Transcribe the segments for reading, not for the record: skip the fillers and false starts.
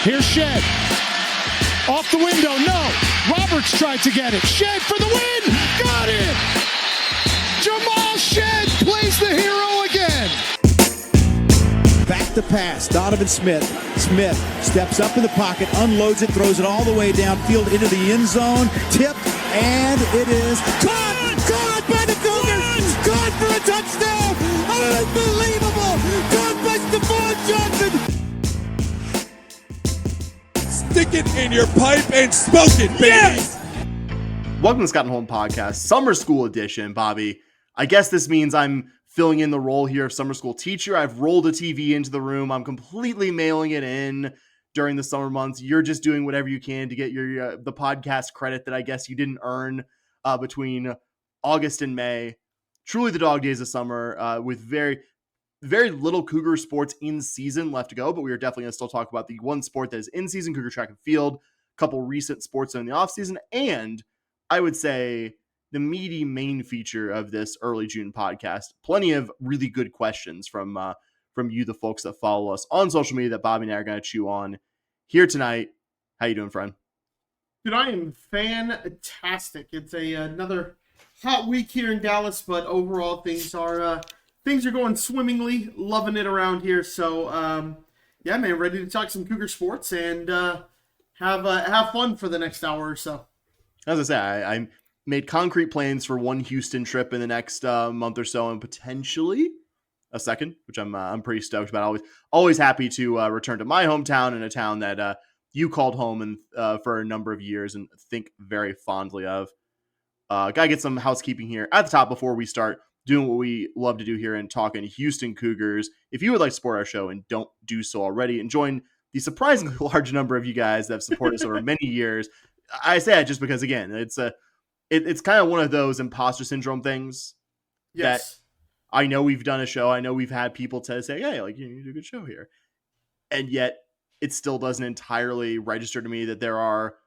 Here's Shed. Off the window, no. Roberts tried to get it. Shed for the win. Got it. Jamal Shed plays the hero again. Back to pass. Donovan Smith. Smith steps up in the pocket, unloads it, throws it all the way downfield into the end zone. Tipped, and it is caught. Caught by the Cougars. Caught for a touchdown. Unbelievable. Caught by Stephon Johnson. Stick it in your pipe and smoke it, baby. Yes! Welcome to the Scott and Holm Podcast, Summer School Edition, Bobby. I guess this means I'm filling in the role here of summer school teacher. I've rolled a TV into the room. I'm completely mailing it in during the summer months. You're just doing whatever you can to get your the podcast credit that I guess you didn't earn between August and May. Truly the dog days of summer with very little Cougar sports in season left to go, but we are definitely going to still talk about the one sport that is in season, Cougar track and field, a couple recent sports in the off season, and I would say the meaty main feature of this early June podcast. Plenty of really good questions from you, the folks that follow us on social media that Bobby and I are going to chew on here tonight. How you doing, friend? Dude, I am fantastic. It's another hot week here in Dallas, but overall things are going swimmingly. Loving it around here. So, yeah, man, ready to talk some Cougar sports and have fun for the next hour or so. As I say, I made concrete plans for one Houston trip in the next month or so, and potentially a second, which I'm pretty stoked about. Always happy to return to my hometown and a town that you called home and for a number of years and think very fondly of. Gotta get some housekeeping here at the top before we start doing what we love to do here and talking Houston Cougars. If you would like to support our show and don't do so already and join the surprisingly large number of you guys that have supported us over many years, I say that just because, again, it's kind of one of those imposter syndrome things. Yes. That I know we've done a show. I know we've had people say, hey, like, you do a good show here. And yet it still doesn't entirely register to me that there are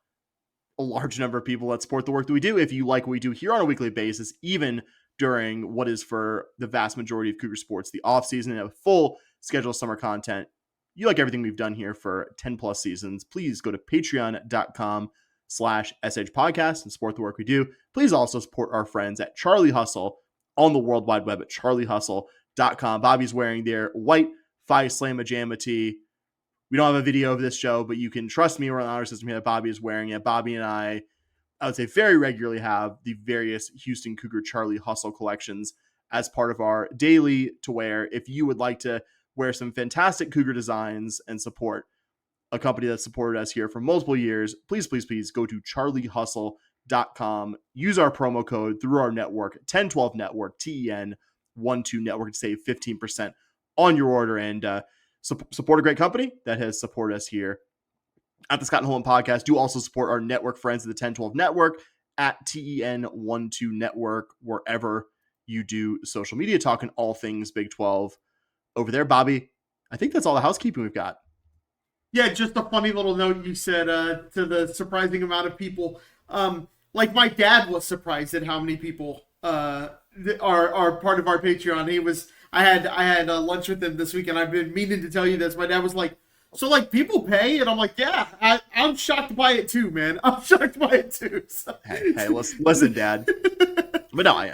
a large number of people that support the work that we do. If you like what we do here on a weekly basis, even during what is for the vast majority of Cougar sports, the off season and a full schedule of summer content, you like everything we've done here for 10 plus seasons, please go to patreon.com/SH podcast and support the work we do. Please also support our friends at Charlie Hustle on the World Wide Web at charliehustle.com. Bobby's wearing their white Phi Slamma Jamma tee. We don't have a video of this show, but you can trust me, we're on the honor system here that Bobby is wearing it. Bobby and I would say very regularly have the various Houston Cougar Charlie Hustle collections as part of our daily to wear. If you would like to wear some fantastic Cougar designs and support a company that supported us here for multiple years, please go to charliehustle.com. Use our promo code through our network, 1012 Network, TEN12 Network, to save 15% on your order and support a great company that has supported us here at the Scott and Holm Podcast. Do also support our network friends at the 1012 Network at TEN12 Network, wherever you do social media, talking all things Big 12 over there. Bobby, I think that's all the housekeeping we've got. Yeah, just a funny little note you said to the surprising amount of people. Like my dad was surprised at how many people are part of our Patreon. I had lunch with him this week, and I've been meaning to tell you this. My dad was like, "So like people pay?" And I'm like, "Yeah, I'm shocked by it too, man. I'm shocked by it too." So. Hey, listen, Dad. But no, I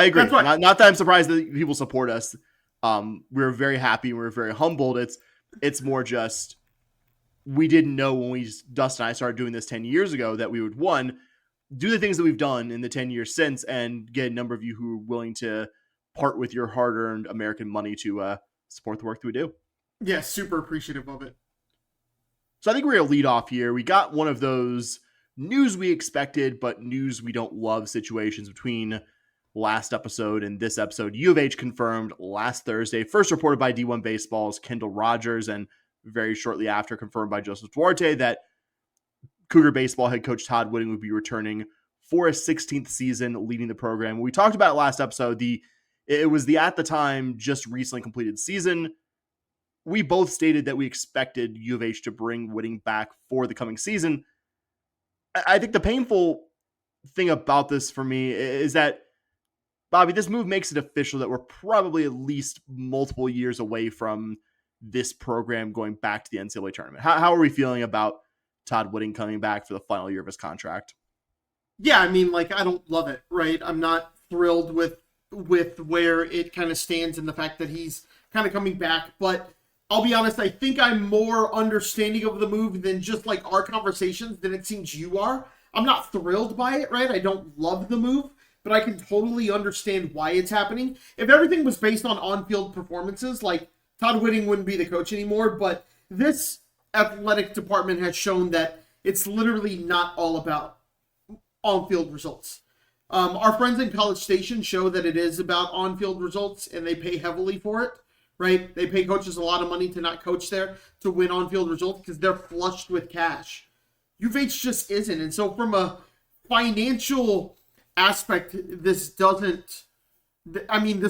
agree. Right. Not that I'm surprised that people support us. We're very happy. We're very humbled. It's more just we didn't know when Dustin and I started doing this 10 years ago that we would, one, do the things that we've done in the 10 years since and get a number of you who are willing to part with your hard-earned American money to support the work that we do. Yeah, super appreciative of it. So I think we're going to lead off here. We got one of those news we expected, but news we don't love situations between last episode and this episode. U of H confirmed last Thursday, first reported by D1 Baseball's Kendall Rogers, and very shortly after confirmed by Joseph Duarte, that Cougar baseball head coach Todd Whitting would be returning for a 16th season leading the program. We talked about it last episode. It was the, at the time, just recently completed season. We both stated that we expected U of H to bring Whitting back for the coming season. I think the painful thing about this for me is that, Bobby, this move makes it official that we're probably at least multiple years away from this program going back to the NCAA tournament? How are we feeling about Todd Whitting coming back for the final year of his contract? Yeah, I mean, like, I don't love it, right? I'm not thrilled with where it kind of stands and the fact that he's kind of coming back. But I'll be honest, I think I'm more understanding of the move than just like our conversations than it seems you are. I'm not thrilled by it, right? I don't love the move, but I can totally understand why it's happening. If everything was based on on-field performances, like, Todd Whitting wouldn't be the coach anymore. But this athletic department has shown that it's literally not all about on-field results. Our friends in College Station show that it is about on-field results, and they pay heavily for it, right? They pay coaches a lot of money to not coach there to win on-field results because they're flushed with cash. UVH just isn't. And so from a financial aspect, this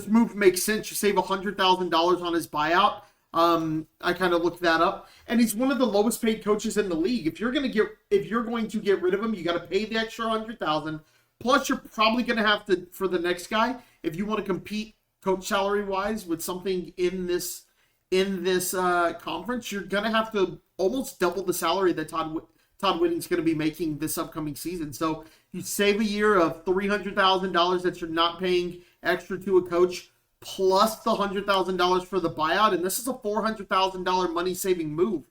move makes sense. You save $100,000 on his buyout. I kind of looked that up, and he's one of the lowest paid coaches in the league. If you're going to get rid of him, you got to pay the extra $100,000. Plus, you're probably going to have to, for the next guy, if you want to compete coach salary wise with something in this conference, you're going to have to almost double the salary that Todd Whitting's going to be making this upcoming season. So you save a year of $300,000 that you're not paying extra to a coach, plus the $100,000 for the buyout, and this is a $400,000 money-saving move.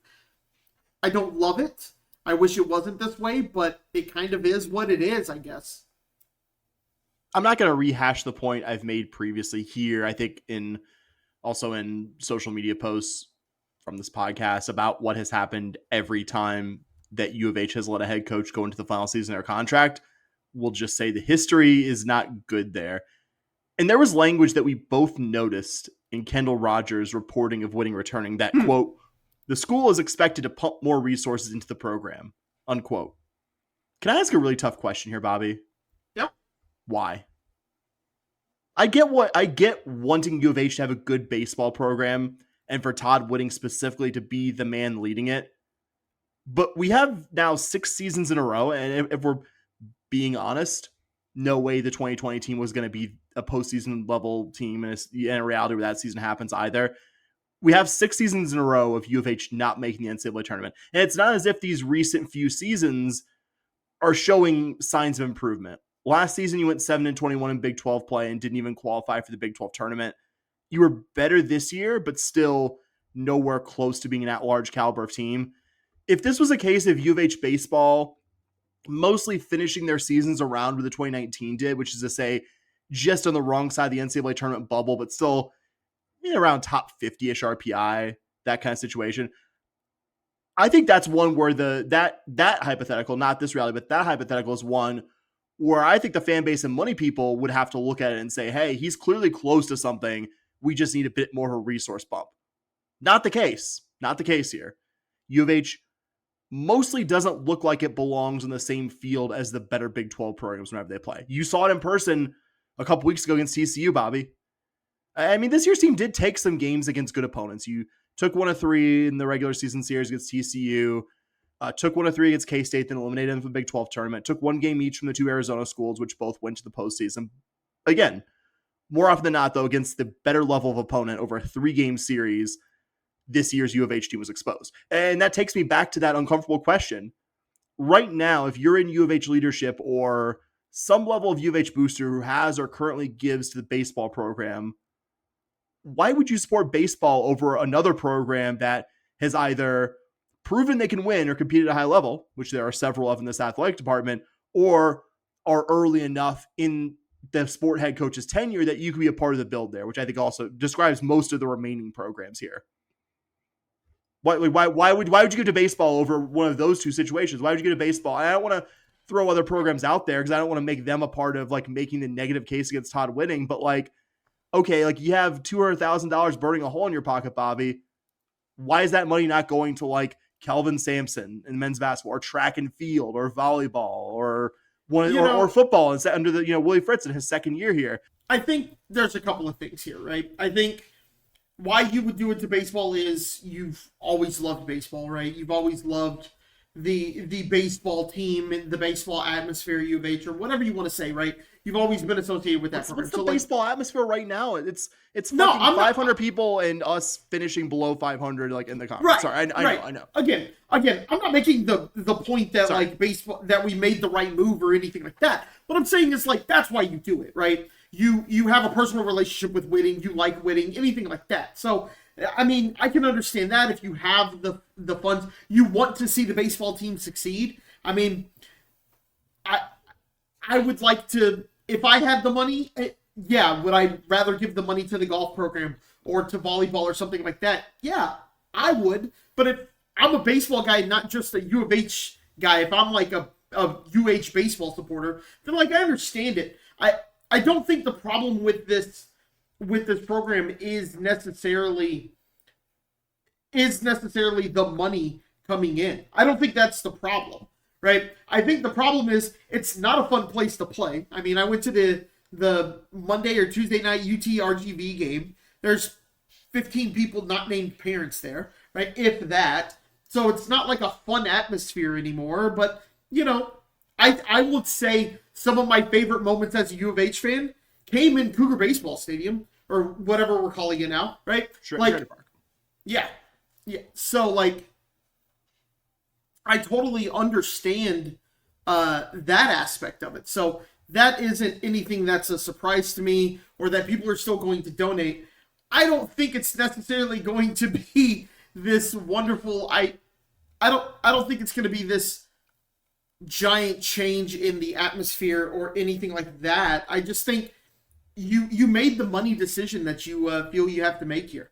I don't love it. I wish it wasn't this way, but it kind of is what it is, I guess. I'm not going to rehash the point I've made previously here. I think also in social media posts from this podcast about what has happened every time that U of H has let a head coach go into the final season of their contract. We'll just say the history is not good there. And there was language that we both noticed in Kendall Rogers' reporting of Whitting returning that, quote, the school is expected to pump more resources into the program, unquote. Can I ask a really tough question here, Bobby? Yep. Why? I get wanting U of H to have a good baseball program and for Todd Whitting specifically to be the man leading it. But we have now 6 seasons in a row, and if we're being honest, no way the 2020 team was going to be a postseason level team in a reality where that season happens either. We have 6 seasons in a row of U of H not making the NCAA tournament. And it's not as if these recent few seasons are showing signs of improvement. Last season, you went 7-21 in Big 12 play and didn't even qualify for the Big 12 tournament. You were better this year, but still nowhere close to being an at-large caliber of team. If this was a case of U of H baseball mostly finishing their seasons around where the 2019 did, which is to say just on the wrong side of the NCAA tournament bubble, but still around top 50-ish RPI, that kind of situation, I think that's one where that hypothetical, not this reality, but that hypothetical is one where I think the fan base and money people would have to look at it and say, hey, he's clearly close to something. We just need a bit more of a resource bump. Not the case. Not the case here. U of H mostly doesn't look like it belongs in the same field as the better Big 12 programs whenever they play. You saw it in person a couple weeks ago against TCU, Bobby. I mean, this year's team did take some games against good opponents. You took 1 of 3 in the regular season series against TCU, took 1 of 3 against K-State, then eliminated them from the Big 12 tournament, took 1 game each from the 2 Arizona schools, which both went to the postseason. Again, more often than not, though, against the better level of opponent over a 3-game series, this year's U of H team was exposed. And that takes me back to that uncomfortable question. Right now, if you're in U of H leadership or some level of U of H booster who has or currently gives to the baseball program, why would you support baseball over another program that has either proven they can win or compete at a high level, which there are several of in this athletic department, or are early enough in the sport head coach's tenure that you can be a part of the build there, which I think also describes most of the remaining programs here. Why would you go to baseball over one of those two situations? Why would you go to baseball? And I don't want to throw other programs out there because I don't want to make them a part of like making the negative case against Todd Whitting. But like, okay, like you have $200,000 burning a hole in your pocket, Bobby. Why is that money not going to like Kelvin Sampson in men's basketball or track and field or volleyball or or football instead under the Willie Fritz in his second year here? I think there's a couple of things here, right? I think why you would do it to baseball is you've always loved baseball, right? You've always loved the baseball team and the baseball atmosphere at U of H, or whatever you want to say, right? You've always been associated with that program. What's the So, baseball atmosphere right now? It's No, fucking I'm not- 500 people and us finishing below 500 like in the conference. right, Sorry, I know. Again, I'm not making the point that Sorry. like baseball, that we made the right move or anything like that. What I'm saying is, like, that's why you do it, right? You have a personal relationship with Whitting, you like Whitting, anything like that. So, I mean, I can understand that if you have the funds, you want to see the baseball team succeed. I mean, I would like to, if I had the money, yeah, would I rather give the money to the golf program or to volleyball or something like that? Yeah, I would. But if I'm a baseball guy, not just a U of H guy, if I'm like a UH baseball supporter, then like I understand it. I don't think the problem with this program is necessarily the money coming in. I don't think that's the problem, right? I think the problem is it's not a fun place to play. I mean, I went to the Monday or Tuesday night UT RGV game. There's 15 people not named parents there, right? If that. So it's not like a fun atmosphere anymore. But, you know, I would say some of my favorite moments as a U of H fan came in Cougar Baseball Stadium, or whatever we're calling it now, right? Shredder Park. Yeah. So, like, I totally understand that aspect of it. So that isn't anything that's a surprise to me, or that people are still going to donate. I don't think it's necessarily going to be this wonderful. I don't think it's going to be this giant change in the atmosphere or anything like that. I just think you made the money decision that you feel you have to make here.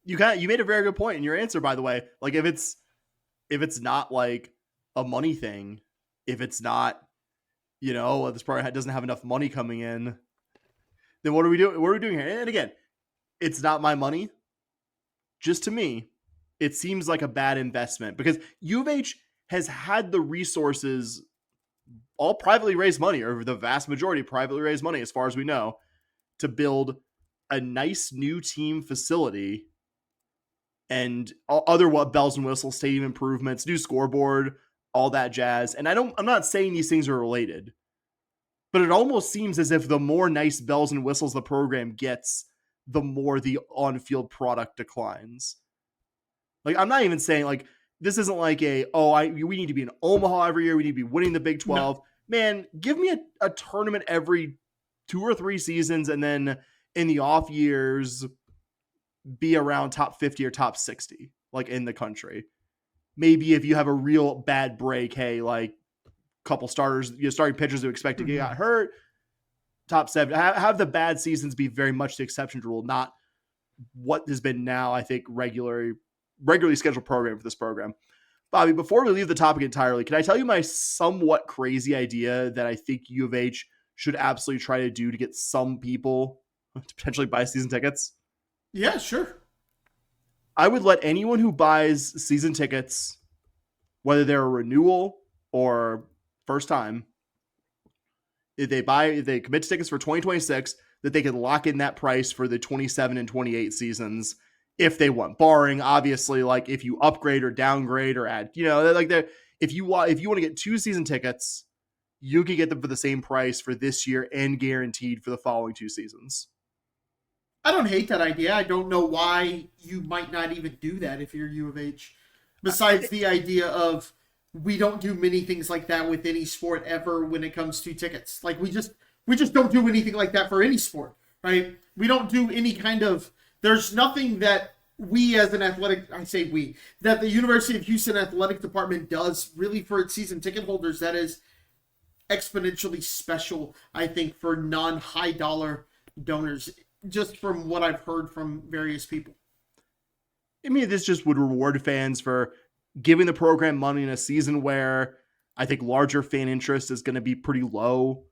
You made a very good point in your answer, by the way. Like, if it's not like a money thing, if it's not, you know, this program doesn't have enough money coming in, then what are we doing? What are we doing here? And again, it's not my money. Just to me, it seems like a bad investment, because U of H has had the resources, all privately raised money, or the vast majority privately raised money, as far as we know, to build a nice new team facility and other bells and whistles, stadium improvements, new scoreboard, all that jazz. And I'm not saying these things are related, but it almost seems as if the more nice bells and whistles the program gets, the more the on-field product declines. Like, I'm not even saying, like, this isn't like we need to be in Omaha every year, we need to be winning the Big 12. No. Man, give me a tournament every 2 or 3 seasons, and then in the off years be around top 50 or top 60, like, in the country. Maybe if you have a real bad break, hey, like, couple starters, starting pitchers who expect to get hurt, top 7. Have the bad seasons be very much the exception to rule, not what has been now, I think, regularly scheduled program for this program. Bobby, before we leave the topic entirely, can I tell you my somewhat crazy idea that I think U of H should absolutely try to do to get some people to potentially buy season tickets? Yeah, sure. I would let anyone who buys season tickets, whether they're a renewal or first time, if they commit to tickets for 2026, that they could lock in that price for the 27 and 28 seasons if they want, barring obviously, like, if you upgrade or downgrade or add, you know, like, if you want to get 2 season tickets, you can get them for the same price for this year and guaranteed for the following 2 seasons. I don't hate that idea. I don't know why you might not even do that if you're U of H. Besides the idea of, we don't do many things like that with any sport ever when it comes to tickets. Like, we just don't do anything like that for any sport, right? We don't do any kind of, there's nothing that we as an athletic, that the University of Houston athletic department does really for its season ticket holders that is exponentially special, I think, for non-high dollar donors, just from what I've heard from various people. I mean, this just would reward fans for giving the program money in a season where I think larger fan interest is going to be pretty low.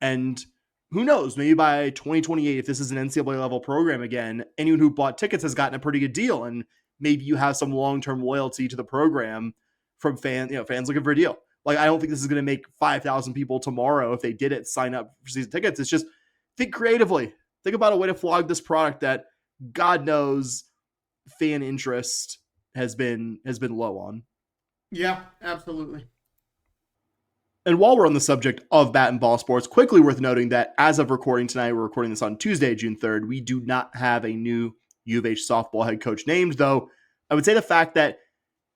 And who knows, maybe by 2028, if this is an NCAA level program again, anyone who bought tickets has gotten a pretty good deal. And maybe you have some long-term loyalty to the program from fans looking for a deal. Like, I don't think this is going to make 5,000 people tomorrow, if they did it, sign up for season tickets. It's just, think creatively. Think about a way to flog this product that God knows fan interest has been low on. Yeah, absolutely. And while we're on the subject of bat and ball sports, quickly worth noting that as of recording tonight, we're recording this on Tuesday, June 3rd, we do not have a new U of H softball head coach named, though I would say the fact that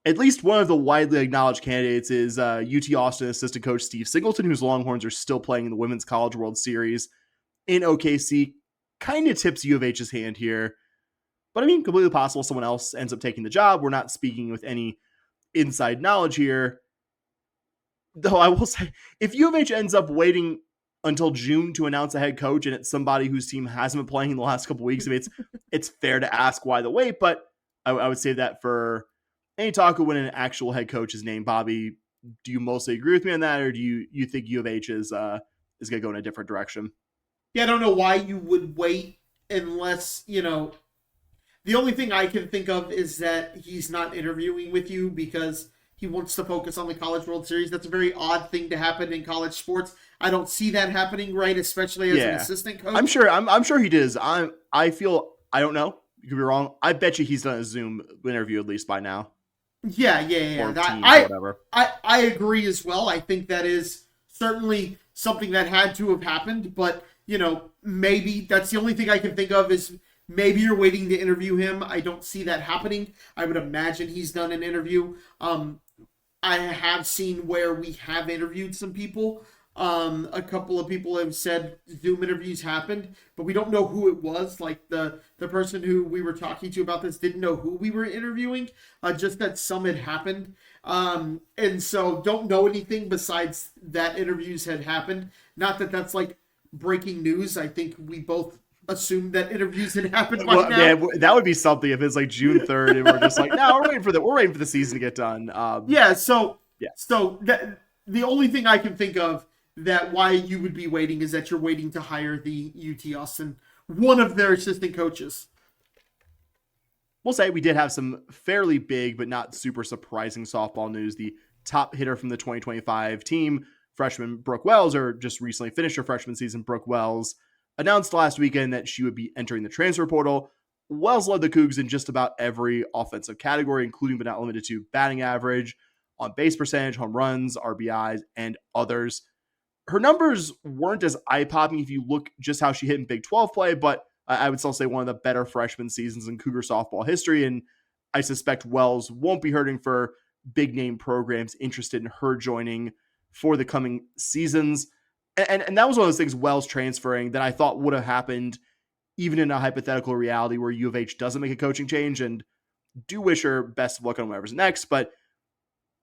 at least one of the widely acknowledged candidates is UT Austin assistant coach Steve Singleton, whose Longhorns are still playing in the Women's College World Series in OKC, kind of tips U of H's hand here. But I mean, completely possible someone else ends up taking the job. We're not speaking with any inside knowledge here. Though I will say, if U of H ends up waiting until June to announce a head coach and it's somebody whose team hasn't been playing in the last couple of weeks, I mean, it's fair to ask why the wait, but I would say that for any talk of when an actual head coach is named. Bobby, do you mostly agree with me on that, or do you think U of H is going to go in a different direction? Yeah, I don't know why you would wait unless, the only thing I can think of is that he's not interviewing with you because he wants to focus on the College World Series. That's a very odd thing to happen in college sports. I don't see that happening, right? Especially as an assistant coach. I'm sure he does. I don't know. You could be wrong. I bet you he's done a Zoom interview at least by now. Yeah. Whatever. I agree as well. I think that is certainly something that had to have happened, but maybe that's the only thing I can think of is maybe you're waiting to interview him. I don't see that happening. I would imagine he's done an interview. I have seen where we have interviewed some people. A couple of people have said Zoom interviews happened, but we don't know who it was. Like the person who we were talking to about this didn't know who we were interviewing, just that some had happened. And so don't know anything besides that interviews had happened. Not that that's like breaking news. I think we both assumed that interviews had happened by now. Yeah, that would be something if it's like June 3rd and we're just like, no, we're waiting for the season to get done. So the only thing I can think of that why you would be waiting is that you're waiting to hire the UT Austin, one of their assistant coaches. We'll say we did have some fairly big but not super surprising softball news. The top hitter from the 2025 team, freshman Brooke Wells, or just recently finished her freshman season, Brooke Wells, announced last weekend that she would be entering the transfer portal. Wells led the Cougs in just about every offensive category, including but not limited to batting average, on base percentage, home runs, RBIs, and others. Her numbers weren't as eye-popping if you look just how she hit in Big 12 play, but I would still say one of the better freshman seasons in Cougar softball history, and I suspect Wells won't be hurting for big-name programs interested in her joining for the coming seasons. And that was one of those things, Wells transferring, that I thought would have happened even in a hypothetical reality where U of H doesn't make a coaching change, and do wish her best of luck on whatever's next, but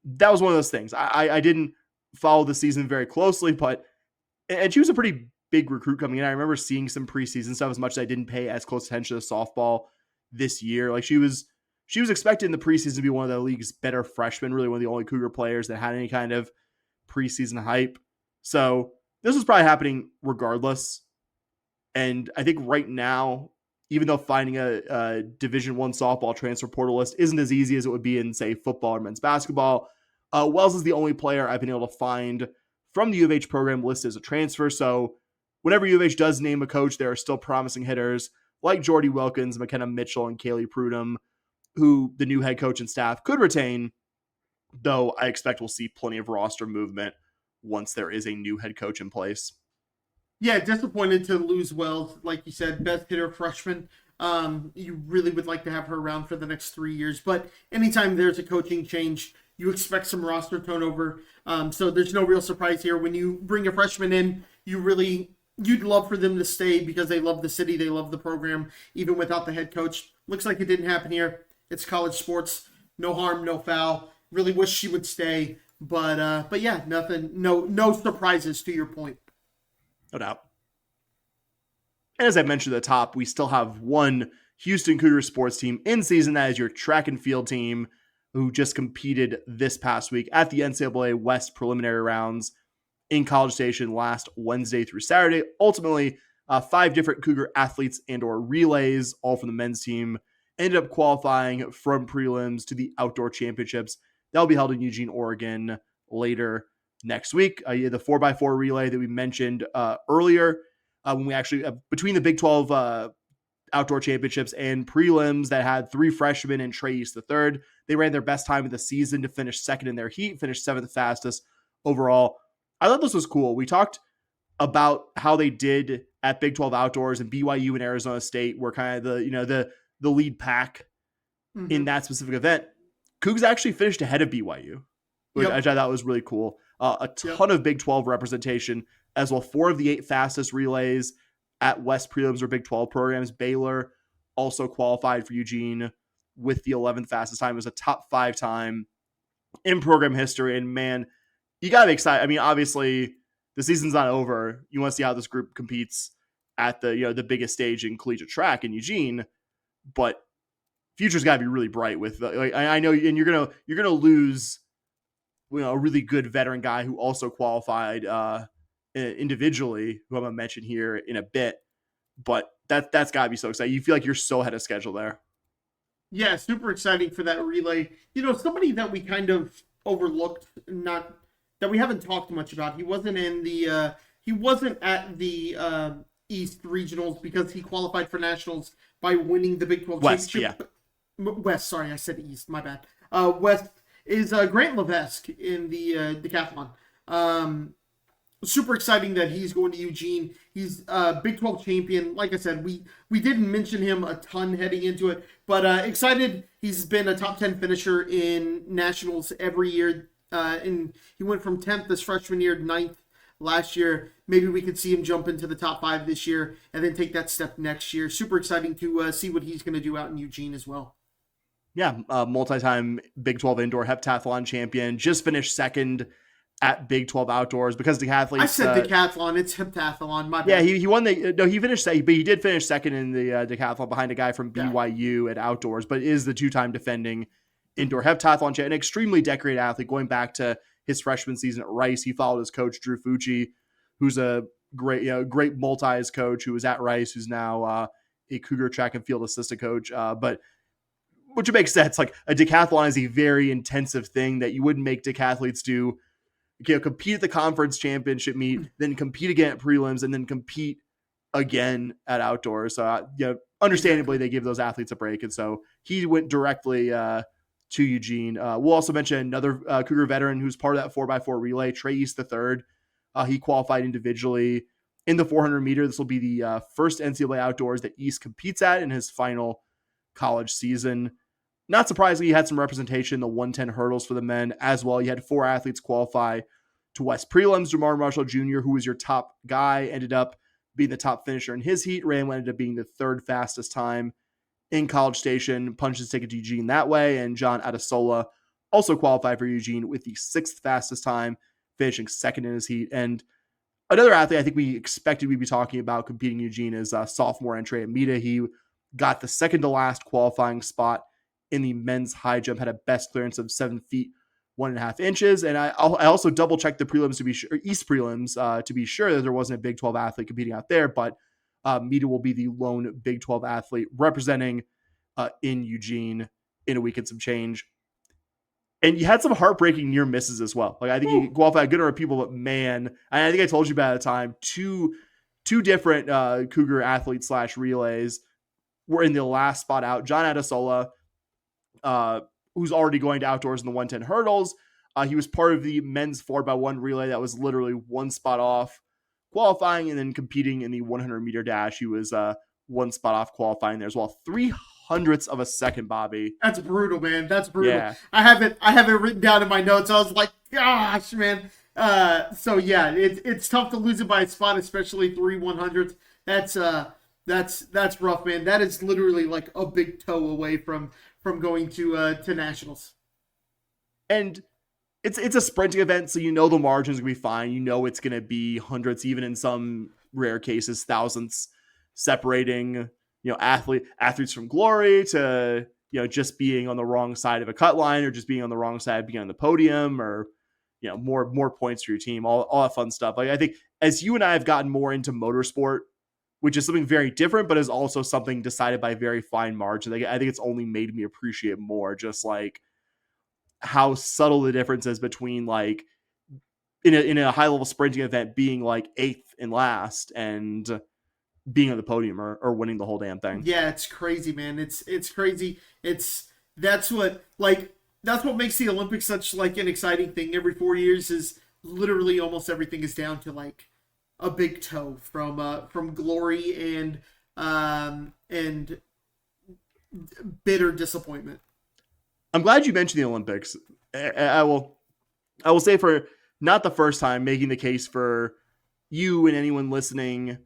that was one of those things. I didn't follow the season very closely, and she was a pretty big recruit coming in. I remember seeing some preseason stuff as much as I didn't pay as close attention to softball this year. Like she was expected in the preseason to be one of the league's better freshmen, really one of the only Cougar players that had any kind of preseason hype. So this was probably happening regardless. And I think right now, even though finding a Division I softball transfer portal list isn't as easy as it would be in, say, football or men's basketball, Wells is the only player I've been able to find from the U of H program listed as a transfer. So whenever U of H does name a coach, there are still promising hitters like Jordy Wilkins, McKenna Mitchell, and Kaylee Prudhomme, who the new head coach and staff could retain, though I expect we'll see plenty of roster movement once there is a new head coach in place. Yeah, disappointed to lose Wells. Like you said, best hitter freshman. You really would like to have her around for the next 3 years. But anytime there's a coaching change, you expect some roster turnover. So there's no real surprise here. When you bring a freshman in, you'd love for them to stay because they love the city, they love the program, even without the head coach. Looks like it didn't happen here. It's college sports. No harm, no foul. Really wish she would stay. But yeah, nothing, no surprises to your point. No doubt. And as I mentioned at the top, we still have one Houston Cougar sports team in season. That is your track and field team, who just competed this past week at the NCAA West preliminary rounds in College Station last Wednesday through Saturday. Ultimately, 5 different Cougar athletes and or relays, all from the men's team, ended up qualifying from prelims to the outdoor championships. That'll be held in Eugene, Oregon later next week. The 4x4 relay that we mentioned earlier, when we actually, between the Big 12 outdoor championships and prelims that had 3 freshmen and Trey East III. They ran their best time of the season to finish second in their heat, finished 7th fastest overall. I thought this was cool. We talked about how they did at Big 12 Outdoors, and BYU and Arizona State were kind of the lead pack in that specific event. Cougs actually finished ahead of BYU, which I thought was really cool. A ton of Big 12 representation as well. 4 of the 8 fastest relays at West prelims or Big 12 programs. Baylor also qualified for Eugene with the 11th fastest time. It was a top 5 time in program history. And man, you got to be excited. I mean, obviously the season's not over. You want to see how this group competes at the biggest stage in collegiate track in Eugene, but future's got to be really bright with I know, and you're gonna lose a really good veteran guy who also qualified individually, who I'm gonna mention here in a bit, but that's got to be so exciting. You feel like you're so ahead of schedule there. Yeah, super exciting for that relay. Somebody that we kind of overlooked, not that we haven't talked much about. He wasn't at the East Regionals because he qualified for Nationals by winning the Big 12 West, championship. West, sorry, I said East, my bad. West is Grant Levesque in the decathlon. Super exciting that he's going to Eugene. He's a Big 12 champion. Like I said, we didn't mention him a ton heading into it, but excited. He's been a top 10 finisher in Nationals every year. And he went from 10th this freshman year to 9th last year. Maybe we could see him jump into the top 5 this year and then take that step next year. Super exciting to see what he's going to do out in Eugene as well. Yeah, multi-time Big 12 indoor heptathlon champion. Just finished second at Big 12 Outdoors because decathletes. I said decathlon. It's heptathlon. My bad. Yeah, he won he finished second, but he did finish second in the decathlon behind a guy from BYU at Outdoors, but is the 2-time defending indoor heptathlon champion. An extremely decorated athlete going back to his freshman season at Rice. He followed his coach, Drew Fucci, who's a great multis coach who was at Rice, who's now a Cougar track and field assistant coach. But which makes sense. Like a decathlon is a very intensive thing that you wouldn't make decathletes do. Compete at the conference championship meet, then compete again at prelims, and then compete again at Outdoors. So, understandably, they give those athletes a break. And so he went directly to Eugene. We'll also mention another Cougar veteran who's part of that 4x4 relay, Trey East III. He qualified individually in the 400 meter. This will be the first NCAA Outdoors that East competes at in his final college season. Not surprisingly, he had some representation in the 110 hurdles for the men as well. You had 4 athletes qualify to West prelims. Jamar Marshall Jr., who was your top guy, ended up being the top finisher in his heat. Ram ended up being the 3rd fastest time in College Station. Punched his ticket to Eugene that way. And John Adesola also qualified for Eugene with the 6th fastest time, finishing 2nd in his heat. And another athlete I think we expected we'd be talking about competing in Eugene is sophomore Andre Amita. He got the 2nd to last qualifying spot in the men's high jump, had a best clearance of 7 feet 1.5 inches. And I also double checked the prelims to be sure, East prelims to be sure that there wasn't a Big 12 athlete competing out there, but Mita will be the lone Big 12 athlete representing in Eugene in a week and some change. And you had some heartbreaking near misses as well. Like I think you qualified a good number of people, but man, I think I told you about it at the time, two different Cougar athletes / relays were in the last spot out. John Adesola, who's already going to Outdoors in the 110 hurdles. He was part of the men's 4x1 relay that was literally 1 spot off qualifying, and then competing in the 100 meter dash. He was 1 spot off qualifying there as well. 0.03 of a second, Bobby. That's brutal, man. That's brutal. Yeah. I have it written down in my notes. I was like, gosh, man. So yeah, it's tough to lose it by a spot, especially 3/100ths. That's rough, man. That is literally like a big toe away from going to nationals. And it's a sprinting event, so the margins are gonna be fine. It's gonna be hundreds, even in some rare cases, thousandths separating athletes from glory to just being on the wrong side of a cut line, or just being on the wrong side, being on the podium, or more points for your team, all that fun stuff. Like I think as you and I have gotten more into motorsport, which is something very different, but is also something decided by very fine margin. I think it's only made me appreciate more just like how subtle the difference is between like in a high level sprinting event being like 8th and last, and being on the podium or winning the whole damn thing. Yeah, it's crazy, man. It's crazy. That's what makes the Olympics such like an exciting thing. Every 4 years is literally almost everything is down to like a big toe from glory and bitter disappointment. I'm glad you mentioned the Olympics. I will say for not the first time making the case for you and anyone listening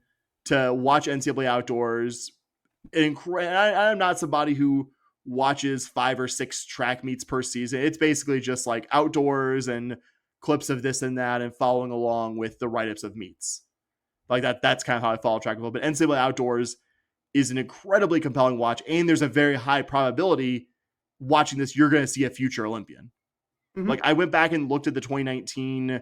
to watch NCAA Outdoors. I'm not somebody who watches 5 or 6 track meets per season. It's basically just like outdoors and clips of this and that and following along with the write-ups of meets. Like that's kind of how I follow track a little bit. NCAA Outdoors is an incredibly compelling watch, and there's a very high probability watching this, you're going to see a future Olympian. Mm-hmm. Like I went back and looked at the 2019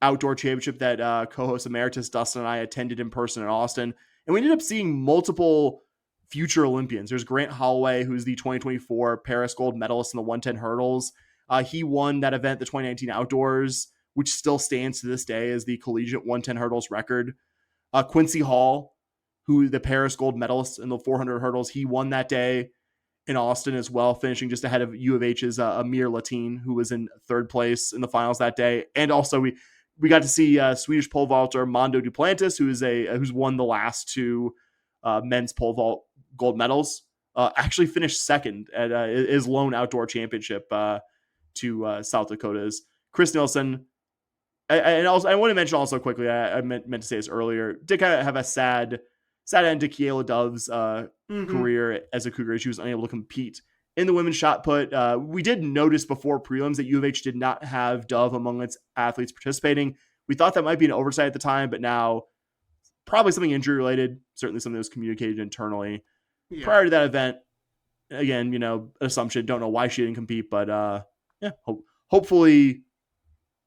outdoor championship that co-host emeritus Dustin and I attended in person in Austin, and we ended up seeing multiple future Olympians. There's Grant Holloway, who's the 2024 Paris gold medalist in the 110 hurdles. He won that event, the 2019 Outdoors, which still stands to this day as the collegiate 110 hurdles record. Quincy Hall, who the Paris gold medalist in the 400 hurdles, he won that day in Austin as well, finishing just ahead of U of H's Amir Latin, who was in 3rd place in the finals that day. And also we got to see Swedish pole vaulter Mondo Duplantis, who's won the last 2 men's pole vault gold medals, actually finished 2nd at his lone outdoor championship to South Dakota's Chris Nielsen. And also, I want to mention also quickly, I meant to say this earlier, did kind of have a sad end to Kiela Dove's career as a Cougar. She was unable to compete in the women's shot put. We did notice before prelims that U of H did not have Dove among its athletes participating. We thought that might be an oversight at the time, but now probably something injury related, certainly something that was communicated internally. Yeah. Prior to that event, again, assumption, don't know why she didn't compete, but hopefully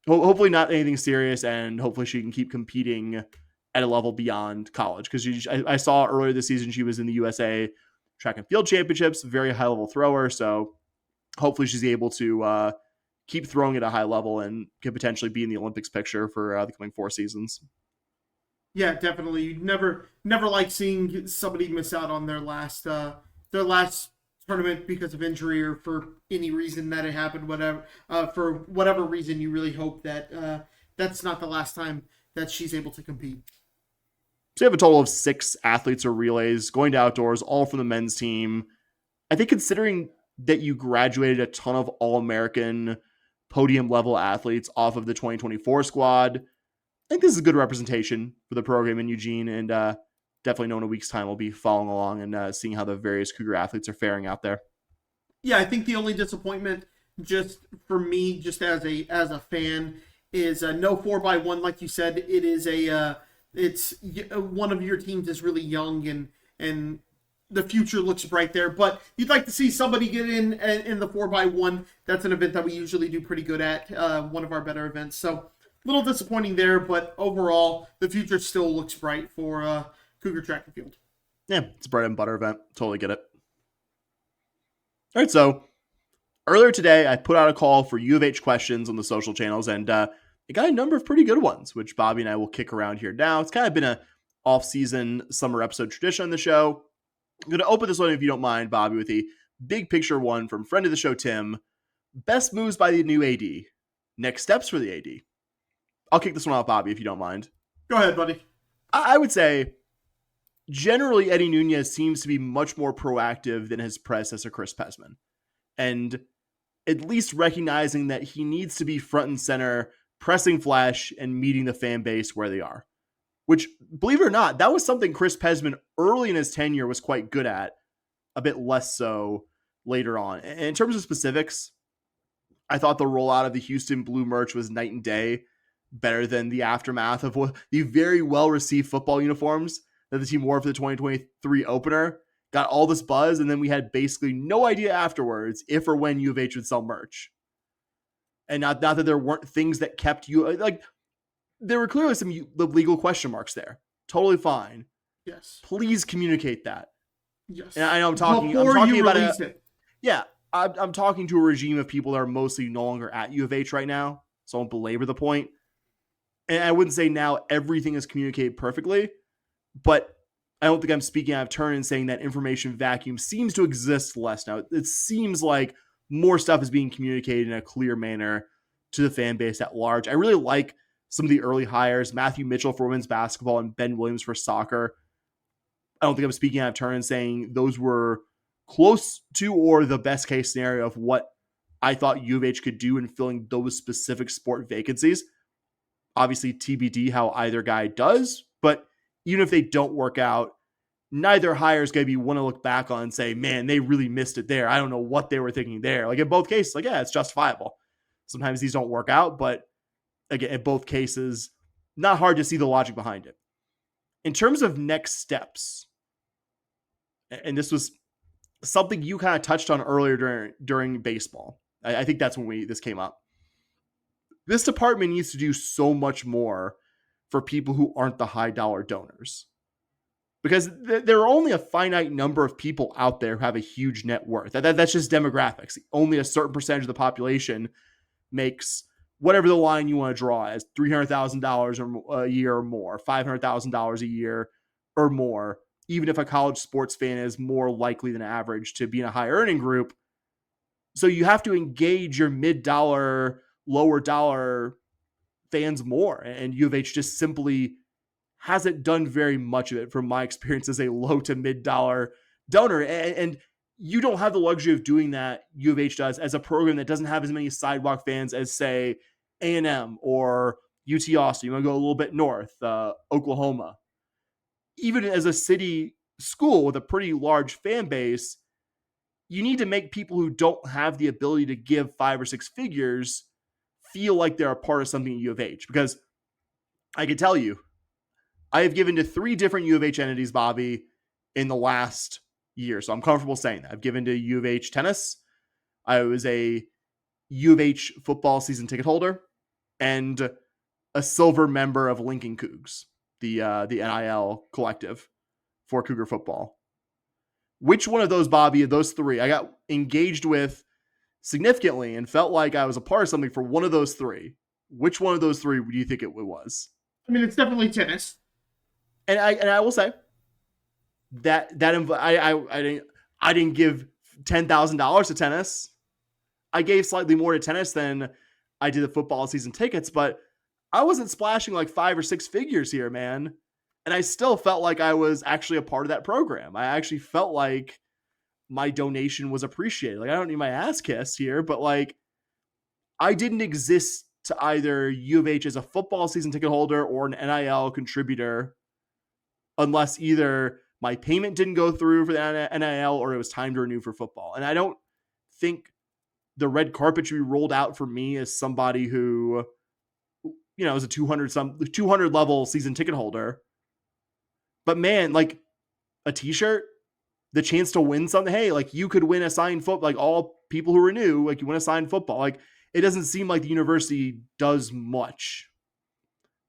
not anything serious, and hopefully she can keep competing at a level beyond college. Because I saw earlier this season she was in the USA Track and Field Championships, very high level thrower. So hopefully she's able to keep throwing at a high level and can potentially be in the Olympics picture for the coming 4 seasons. Yeah, definitely. You never like seeing somebody miss out on their last tournament because of injury or for any reason that it happened. Whatever, for whatever reason, you really hope that that's not the last time that she's able to compete. So you have a total of 6 athletes or relays going to outdoors, all from the men's team. I think considering that you graduated a ton of All-American podium level athletes off of the 2024 squad, I think this is a good representation for the program in Eugene, and definitely know in a week's time we'll be following along and seeing how the various Cougar athletes are faring out there. Yeah, I think the only disappointment just for me, just as a fan, is no 4x1. Like you said, it is it's one of your teams is really young and the future looks bright there. But you'd like to see somebody get in the 4x1. That's an event that we usually do pretty good at. One of our better events. So a little disappointing there, but overall the future still looks bright for Cougar Track and Field. Yeah, it's a bread and butter event. Totally get it. All right, so earlier today, I put out a call for U of H questions on the social channels, and it got a number of pretty good ones, which Bobby and I will kick around here now. It's kind of been a off-season summer episode tradition on the show. I'm going to open this one, if you don't mind, Bobby, with a big picture one from friend of the show, Tim. Best moves by the new AD. Next steps for the AD. I'll kick this one out, Bobby, if you don't mind. Go ahead, buddy. I would say, generally, Eddie Nunez seems to be much more proactive than his predecessor, Chris Pesman. And at least recognizing that he needs to be front and center, pressing flesh, and meeting the fan base where they are. Which, believe it or not, that was something Chris Pesman early in his tenure was quite good at, a bit less so later on. And in terms of specifics, I thought the rollout of the Houston Blue merch was night and day, better than the aftermath of the very well-received football uniforms that the team wore for the 2023 opener. Got all this buzz, and then we had basically no idea afterwards if or when U of H would sell merch. And not that there weren't things that kept you, like, there were clearly some legal question marks there. Totally fine. Yes. Please communicate that. Yes. And I know I'm talking about it. Yeah. I'm talking to a regime of people that are mostly no longer at U of H right now, so I won't belabor the point. And I wouldn't say now everything is communicated perfectly, but I don't think I'm speaking out of turn in saying that information vacuum seems to exist less now. It seems like more stuff is being communicated in a clear manner to the fan base at large. I really like some of the early hires, Matthew Mitchell for women's basketball and Ben Williams for soccer. I don't think I'm speaking out of turn in saying those were close to or the best case scenario of what I thought U of H could do in filling those specific sport vacancies. Obviously, TBD how either guy does, but even if they don't work out, neither hire is going to be one to look back on and say, man, they really missed it there. I don't know what they were thinking there. Like in both cases, like, yeah, it's justifiable. Sometimes these don't work out, but again, in both cases, not hard to see the logic behind it. In terms of next steps, and this was something you kind of touched on earlier during baseball. I think that's when this came up. This department needs to do so much more for people who aren't the high dollar donors, because there are only a finite number of people out there who have a huge net worth. That's just demographics. Only a certain percentage of the population makes whatever the line you want to draw as $300,000 a year or more, $500,000 a year or more. Even if a college sports fan is more likely than average to be in a high earning group. So you have to engage your mid-dollar, lower dollar fans more. And U of H just simply hasn't done very much of it from my experience as a low to mid-dollar donor. And you don't have the luxury of doing that, U of H does, as a program that doesn't have as many sidewalk fans as, say, A&M or UT Austin. You want to go a little bit north, Oklahoma. Even as a city school with a pretty large fan base, you need to make people who don't have the ability to give 5 or 6 figures feel like they're a part of something at U of H. Because I can tell you, I have given to 3 different U of H entities, Bobby, in the last year. So I'm comfortable saying that. I've given to U of H tennis. I was a U of H football season ticket holder and a silver member of Lincoln Cougs, the NIL collective for Cougar football. Which one of those, Bobby, of those 3, I got engaged with significantly and felt like I was a part of something for one of those 3? Which one of those 3 do you think it was? I mean, it's definitely tennis. And I will say that I didn't give $10,000 to tennis. I gave slightly more to tennis than I did the football season tickets, but I wasn't splashing like 5 or 6 figures here, man. And I still felt like I was actually a part of that program. I actually felt like my donation was appreciated. Like, I don't need my ass kissed here, but like, I didn't exist to either U of H as a football season ticket holder or an NIL contributor unless either my payment didn't go through for the NIL or it was time to renew for football. And I don't think the red carpet should be rolled out for me as somebody who, you know, is a 200 level season ticket holder. But man, like a t-shirt, the chance to win something. Hey, like you could win a signed football, like all people who renew, like you win a signed football. Like it doesn't seem like the university does much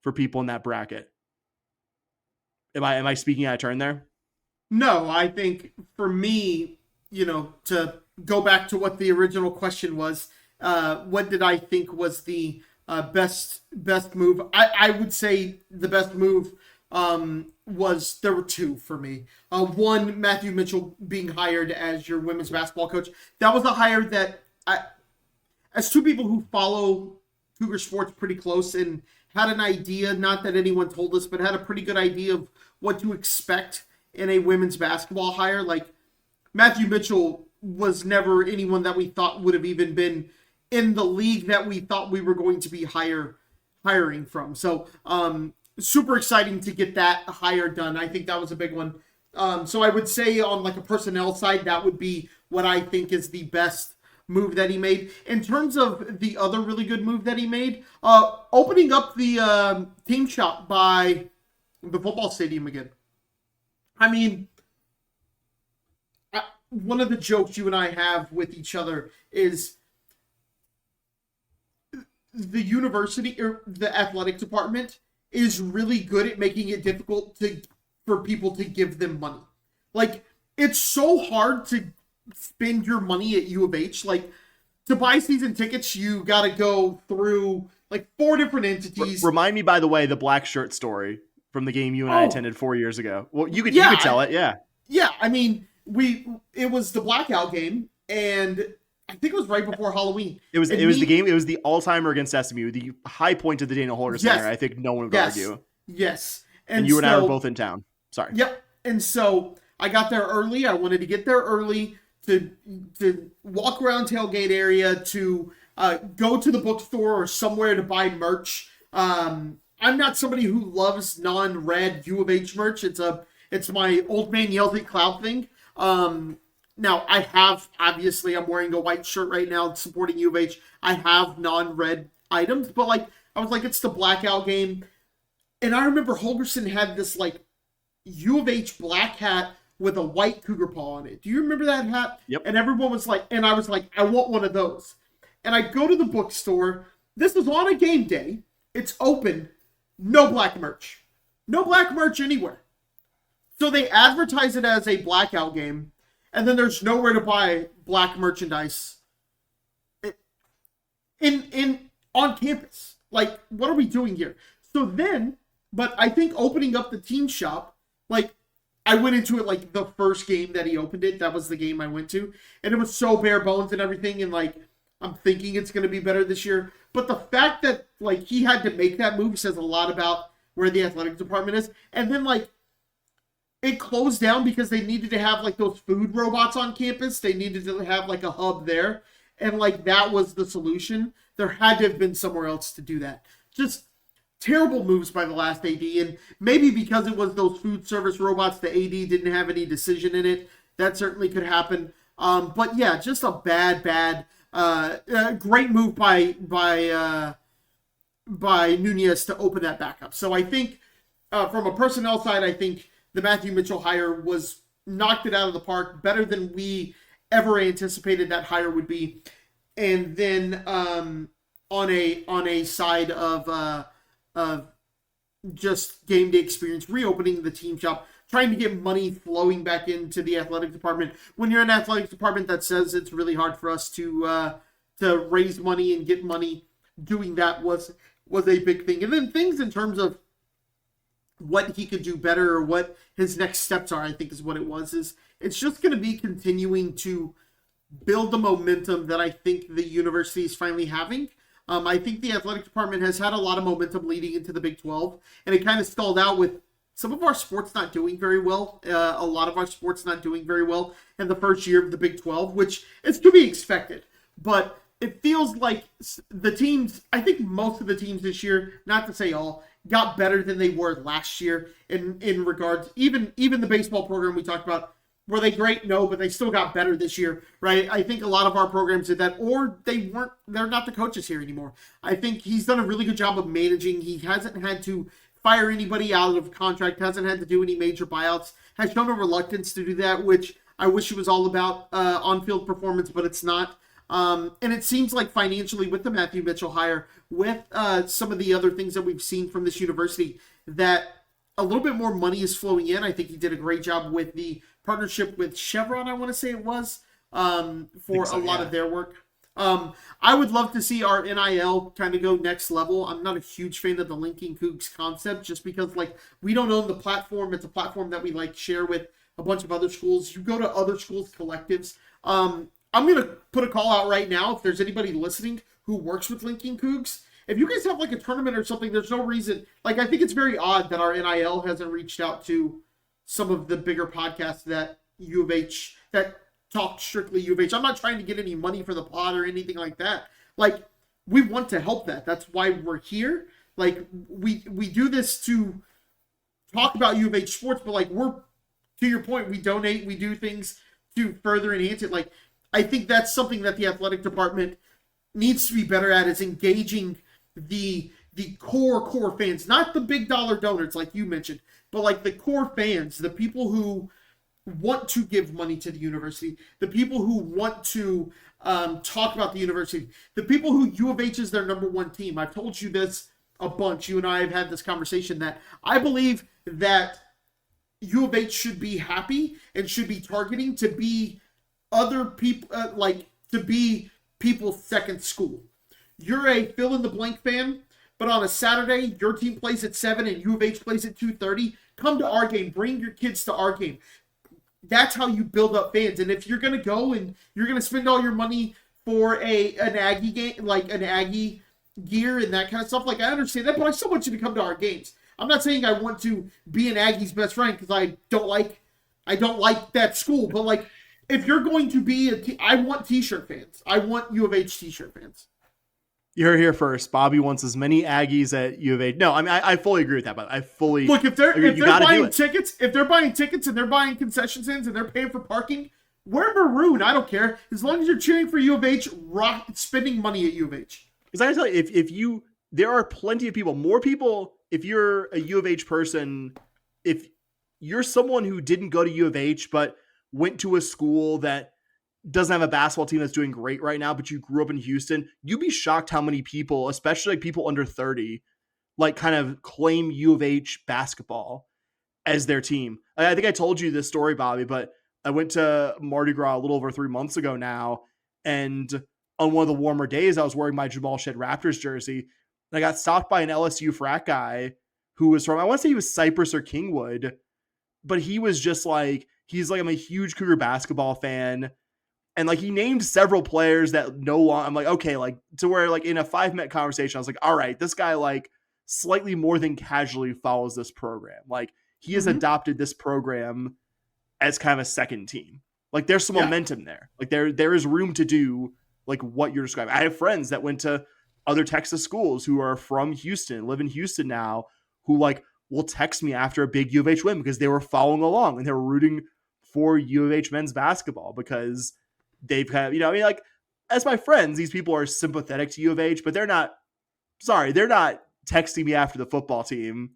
for people in that bracket. Am I speaking out of turn there? No, I think for me, you know, to go back to what the original question was, what did I think was the best move? I would say the best move there were 2 for me. One, Matthew Mitchell being hired as your women's basketball coach. That was a hire that as 2 people who follow Cougar sports pretty close and had an idea, not that anyone told us, but had a pretty good idea of what to expect in a women's basketball hire. Like Matthew Mitchell was never anyone that we thought would have even been in the league that we thought we were going to be hiring from. So, super exciting to get that hire done. I think that was a big one. So I would say on like a personnel side, that would be what I think is the best move that he made. In terms of the other really good move that he made, opening up the team shop by the football stadium again. I mean, one of the jokes you and I have with each other is the university or the athletic department is really good at making it difficult for people to give them money. Like, it's so hard to spend your money at U of H. Like, to buy season tickets, you got to go through like 4 different entities. Remind me, by the way, the black shirt story. from the game you and I attended 4 years ago. Well, you could tell it, yeah. Yeah, I mean, it was the blackout game, and I think it was right before Halloween. It was the all-timer against SMU, the high point of the Dana Holger Center. I think no one would argue. Yes. And you and I were both in town. Sorry. Yep. And so I got there early. I wanted to get there early to walk around tailgate area, to go to the bookstore or somewhere to buy merch. I'm not somebody who loves non-red U of H merch. It's my old man yells at cloud thing. Now I have, obviously I'm wearing a white shirt right now supporting U of H. I have non-red items, but like, I was like, it's the blackout game. And I remember Holgerson had this like U of H black hat with a white cougar paw on it. Do you remember that hat? Yep. And everyone was like, and I was like, I want one of those. And I go to the bookstore. This is on a game day. It's open. No black merch. No black merch anywhere. So they advertise it as a blackout game, and then there's nowhere to buy black merchandise on campus. Like, what are we doing here? So then, but I think opening up the team shop, like, I went into it like the first game that he opened it. That was the game I went to. And it was so bare bones and everything. And like, I'm thinking it's going to be better this year. But the fact that like he had to make that move says a lot about where the athletic department is. And then like, it closed down because they needed to have like those food robots on campus. They needed to have like a hub there. And like, that was the solution. There had to have been somewhere else to do that. Just terrible moves by the last AD, and maybe because it was those food service robots, the AD didn't have any decision in it. That certainly could happen. But yeah, just a bad, great move by Nunez to open that back up. So I think from a personnel side, I think the Matthew Mitchell hire knocked it out of the park, better than we ever anticipated that hire would be. And then on a side of just game day experience, reopening the team shop, trying to get money flowing back into the athletic department. When you're an athletic department that says it's really hard for us to raise money and get money, doing that was a big thing. And then things in terms of what he could do better or what his next steps are, I think is what it was. It's just going to be continuing to build the momentum that I think the university is finally having. I think the athletic department has had a lot of momentum leading into the Big 12, and it kind of stalled out with some of our sports not doing very well. A lot of our sports not doing very well in the first year of the Big 12, which is to be expected. But it feels like the teams, I think most of the teams this year, not to say all, got better than they were last year in regards, even the baseball program we talked about. Were they great? No, but they still got better this year, right? I think a lot of our programs did that, or they're not the coaches here anymore. I think he's done a really good job of managing. He hasn't had to fire anybody out of contract, hasn't had to do any major buyouts, has shown a reluctance to do that, which I wish it was all about on-field performance, but it's not. And it seems like financially with the Matthew Mitchell hire, with some of the other things that we've seen from this university, that a little bit more money is flowing in. I think he did a great job with the partnership with Chevron, I want to say it was, for a lot of their work. I would love to see our NIL kind of go next level. I'm not a huge fan of the linking Cougs concept, just because like we don't own the platform. It's a platform that we like share with a bunch of other schools. You go to other schools' collectives. I'm going to put a call out right now. If there's anybody listening who works with linking Cougs, if you guys have like a tournament or something, there's no reason. Like, I think it's very odd that our NIL hasn't reached out to some of the bigger podcasts that U of H, that talk strictly U of H. I'm not trying to get any money for the pod or anything like that. Like, we want to help that. That's why we're here. Like, we do this to talk about U of H sports, but like, we're, to your point, we donate, we do things to further enhance it. Like, I think that's something that the athletic department needs to be better at, is engaging the core fans, not the big dollar donors like you mentioned, but like the core fans, the people who want to give money to the university, the people who want to talk about the university, the people who U of H is their number one team. I've told you this a bunch. You and I have had this conversation that I believe that U of H should be happy and should be targeting to be other people, to be people's second school. You're a fill-in-the-blank fan, But on a Saturday, your team plays at 7 and U of H plays at 2:30. Come to our game. Bring your kids to our game. That's how you build up fans. And if you're going to go and you're going to spend all your money for an Aggie game, like an Aggie gear and that kind of stuff, like I understand that, but I still want you to come to our games. I'm not saying I want to be an Aggie's best friend because I don't like that school, but like if you're going to be I want t-shirt fans. I want U of H t-shirt fans. You heard it here first. Bobby wants as many Aggies at U of H. No, I mean I fully agree with that, but I fully look if they're agree. buying tickets, and they're buying concession stands and they're paying for parking, wear maroon. I don't care as long as you're cheering for U of H, spending money at U of H. Because I tell you, there are plenty of people, more people. If you're a U of H person, if you're someone who didn't go to U of H but went to a school that doesn't have a basketball team that's doing great right now, but you grew up in Houston, you'd be shocked how many people, especially like people under 30, like kind of claim U of H basketball as their team. I think I told you this story, Bobby, but I went to Mardi Gras a little over 3 months ago now, and on one of the warmer days, I was wearing my Jamal Shed Raptors jersey, and I got stopped by an LSU frat guy who was from, I want to say he was Cypress or Kingwood, but he was just like, he's like, I'm a huge Cougar basketball fan. And like he named several players that no longer, I'm like, okay, like to where like in a 5-minute conversation, I was like, all right, this guy like slightly more than casually follows this program. Like he has adopted this program as kind of a second team. Like there's some momentum there. Like there is room to do like what you're describing. I have friends that went to other Texas schools who are from Houston, live in Houston now, who like will text me after a big U of H win because they were following along and they were rooting for U of H men's basketball because they've had, I mean, like as my friends, these people are sympathetic to U of H, but they're not texting me after the football team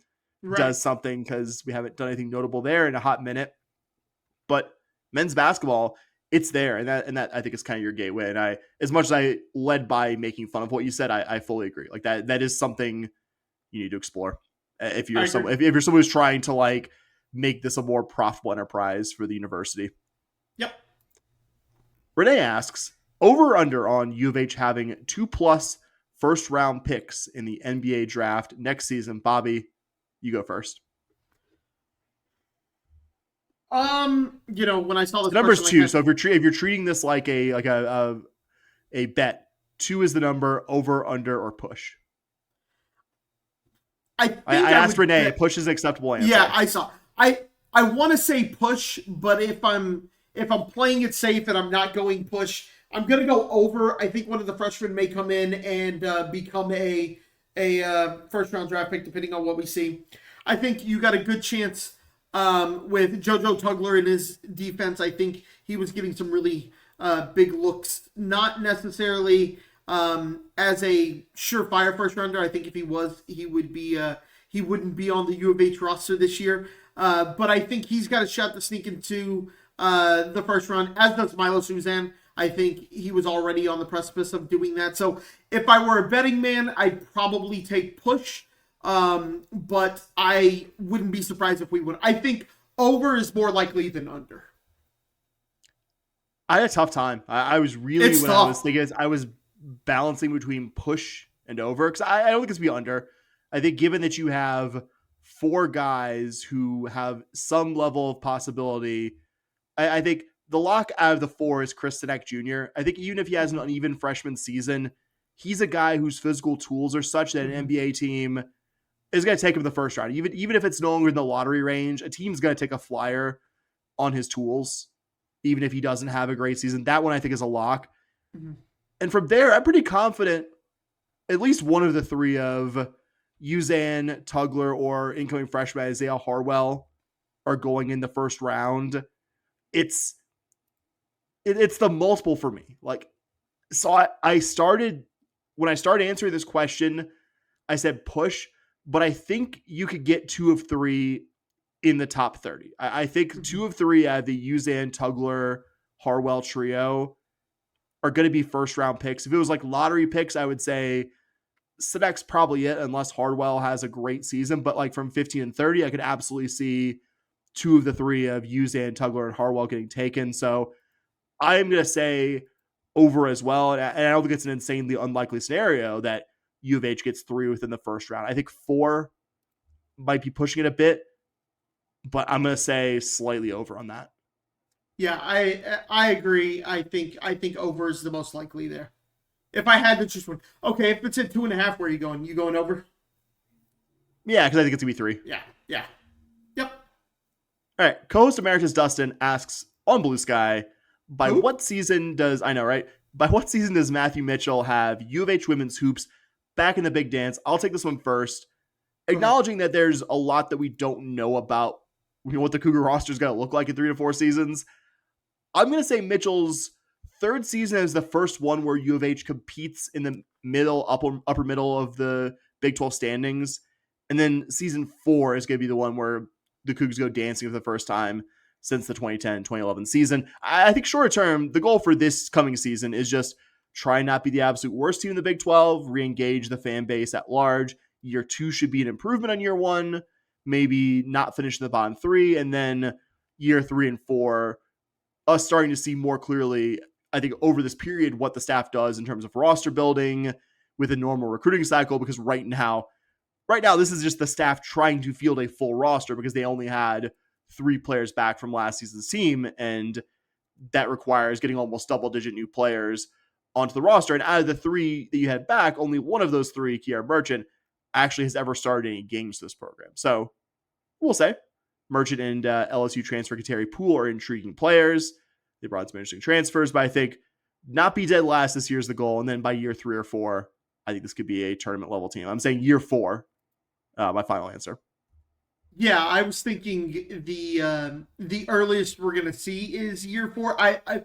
does something because we haven't done anything notable there in a hot minute. But men's basketball, it's there. And that I think is kind of your gateway. And as much as I led by making fun of what you said, I fully agree. Like that is something you need to explore. If you're someone who's trying to like make this a more profitable enterprise for the university. Yep. Renee asks, over or under on U of H having 2+ first round picks in the NBA draft next season? Bobby, you go first. When I saw this, the number's 2. So if you're treating this like a bet, 2 is the number. Over, under, or push. I asked Renee. Push is an acceptable answer. Yeah, I saw. I want to say push, but if I'm playing it safe and I'm not going push, I'm gonna go over. I think one of the freshmen may come in and become a first round draft pick, depending on what we see. I think you got a good chance with JoJo Tugler in his defense. I think he was getting some really big looks, not necessarily as a surefire first rounder. I think if he was, he wouldn't be on the U of H roster this year. But I think he's got a shot to sneak into the first round, as does Milo Suzanne. I think he was already on the precipice of doing that. So if I were a betting man, I'd probably take push. But I wouldn't be surprised if we would. I think over is more likely than under. I had a tough time. I was really, it's when tough. I was thinking, I was balancing between push and over, because I don't think it's be under. I think given that you have 4 guys who have some level of possibility, I think the lock out of the 4 is Chris Sinek Jr. I think even if he has an uneven freshman season, he's a guy whose physical tools are such that an NBA team is going to take him the first round. Even if it's no longer in the lottery range, a team's going to take a flyer on his tools, even if he doesn't have a great season. That one I think is a lock. Mm-hmm. And from there, I'm pretty confident at least one of the 3 of Uzan, Tugler, or incoming freshman Isaiah Harwell are going in the first round. It's the multiple for me. Like, so I started, when I started answering this question, I said push, but I think you could get 2 of 3 in the top 30. I think 2 of 3 out of the Uzan, Tugler, Harwell trio are going to be first round picks. If it was like lottery picks, I would say Sinek's probably it, unless Harwell has a great season. But like from 15 and 30, I could absolutely see 2 of the 3 of Uzan, Tugler, and Harwell getting taken. So I'm going to say over as well. And I don't think it's an insanely unlikely scenario that U of H gets 3 within the first round. I think 4 might be pushing it a bit, but I'm going to say slightly over on that. Yeah, I agree. I think over is the most likely there. If I had to choose one. Okay, if it's at 2.5, where are you going? You going over? Yeah, because I think it's going to be 3. Yeah. Yep. All right. Co-host Emeritus Dustin asks on Blue Sky, by what season does Matthew Mitchell have U of H women's hoops back in the big dance? I'll take this one first. Acknowledging that there's a lot that we don't know about what the Cougar roster is going to look like in 3 to 4 seasons. I'm going to say Mitchell's 3rd season is the first one where U of H competes in the upper middle of the Big 12 standings. And then season 4 is going to be the one where the Cougars go dancing for the first time since the 2010-2011 season. I think short term, the goal for this coming season is just try and not be the absolute worst team in the Big 12, re-engage the fan base at large. Year 2 should be an improvement on year 1, maybe not finish in the bottom 3, and then year 3 and 4, us starting to see more clearly, I think, over this period, what the staff does in terms of roster building with a normal recruiting cycle, because right now, this is just the staff trying to field a full roster because they only had 3 players back from last season's team, and that requires getting almost double-digit new players onto the roster. And out of the 3 that you had back, only one of those 3, Kiara Merchant, actually has ever started any games to this program. So we'll say Merchant and LSU transfer Kateri Poole are intriguing players. They brought some interesting transfers, but I think not be dead last this year is the goal. And then by year 3 or 4, I think this could be a tournament level team. I'm saying year 4, my final answer. Yeah, I was thinking the earliest we're going to see is year 4. I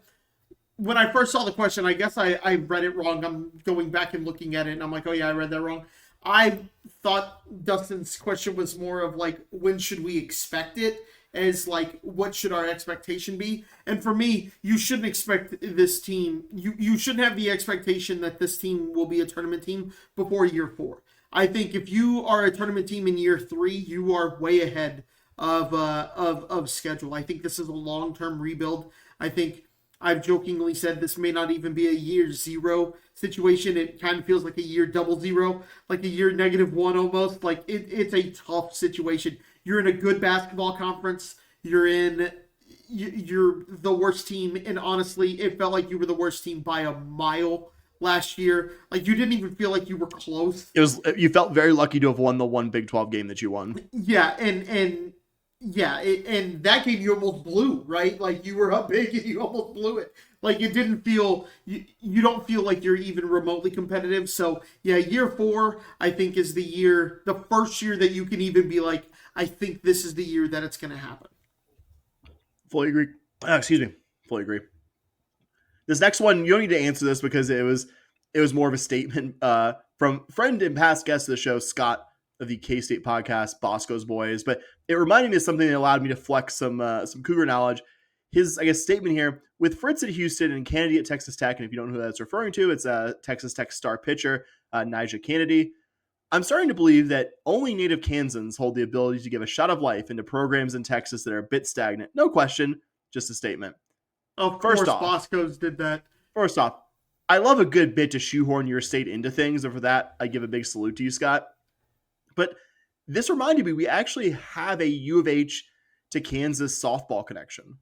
when I first saw the question, I guess I read it wrong. I'm going back and looking at it, and I'm like, oh yeah, I read that wrong. I thought Dustin's question was more of like, when should we expect it? As like, what should our expectation be? And for me, you shouldn't expect this team. You shouldn't have the expectation that this team will be a tournament team before year 4. I think if you are a tournament team in year 3, you are way ahead of schedule. I think this is a long-term rebuild. I think I've jokingly said this may not even be a year 0 situation. It kind of feels like a year 00, like a year -1 almost. Like it's a tough situation. You're in a good basketball conference. You're the worst team, and honestly, it felt like you were the worst team by a mile last year. Like you didn't even feel like you were close. You felt very lucky to have won the one Big 12 game that you won. Yeah, and that game you almost blew, right? Like you were up big and you almost blew it. Like it didn't feel, you don't feel like you're even remotely competitive. So yeah, year 4, I think is the first year that you can even be like, I think this is the year that it's going to happen. Fully agree. Fully agree. This next one, you don't need to answer this because it was more of a statement from friend and past guest of the show, Scott of the K-State podcast, Bosco's Boys. But it reminded me of something that allowed me to flex some Cougar knowledge. His, I guess, statement here, with Fritz at Houston and Kennedy at Texas Tech, and if you don't know who that's referring to, it's a Texas Tech star pitcher, Nigel Kennedy. I'm starting to believe that only native Kansans hold the ability to give a shot of life into programs in Texas that are a bit stagnant. No question, just a statement. Of course, Bosco's did that. First off, I love a good bit to shoehorn your state into things, and for that, I give a big salute to you, Scott. But this reminded me, we actually have a U of H to Kansas softball connection.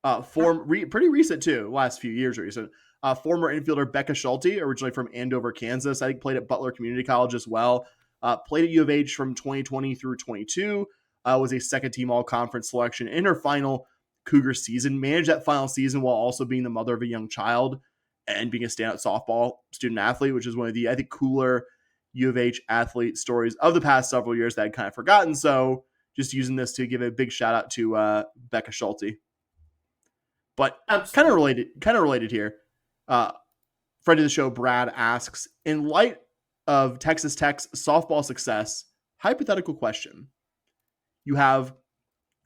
Pretty recent, too, last few years recent. Former infielder Becca Schulte, originally from Andover, Kansas. I think played at Butler Community College as well. Played at U of H from 2020 through 22. Was a second-team all-conference selection in her final Cougar season. Managed that final season while also being the mother of a young child and being a standout softball student-athlete, which is one of the, I think, cooler U of H athlete stories of the past several years that I'd kind of forgotten. So just using this to give a big shout-out to Becca Schulte. But kind of related here. Friend of the show, Brad, asks, in light of Texas Tech's softball success, hypothetical question. You have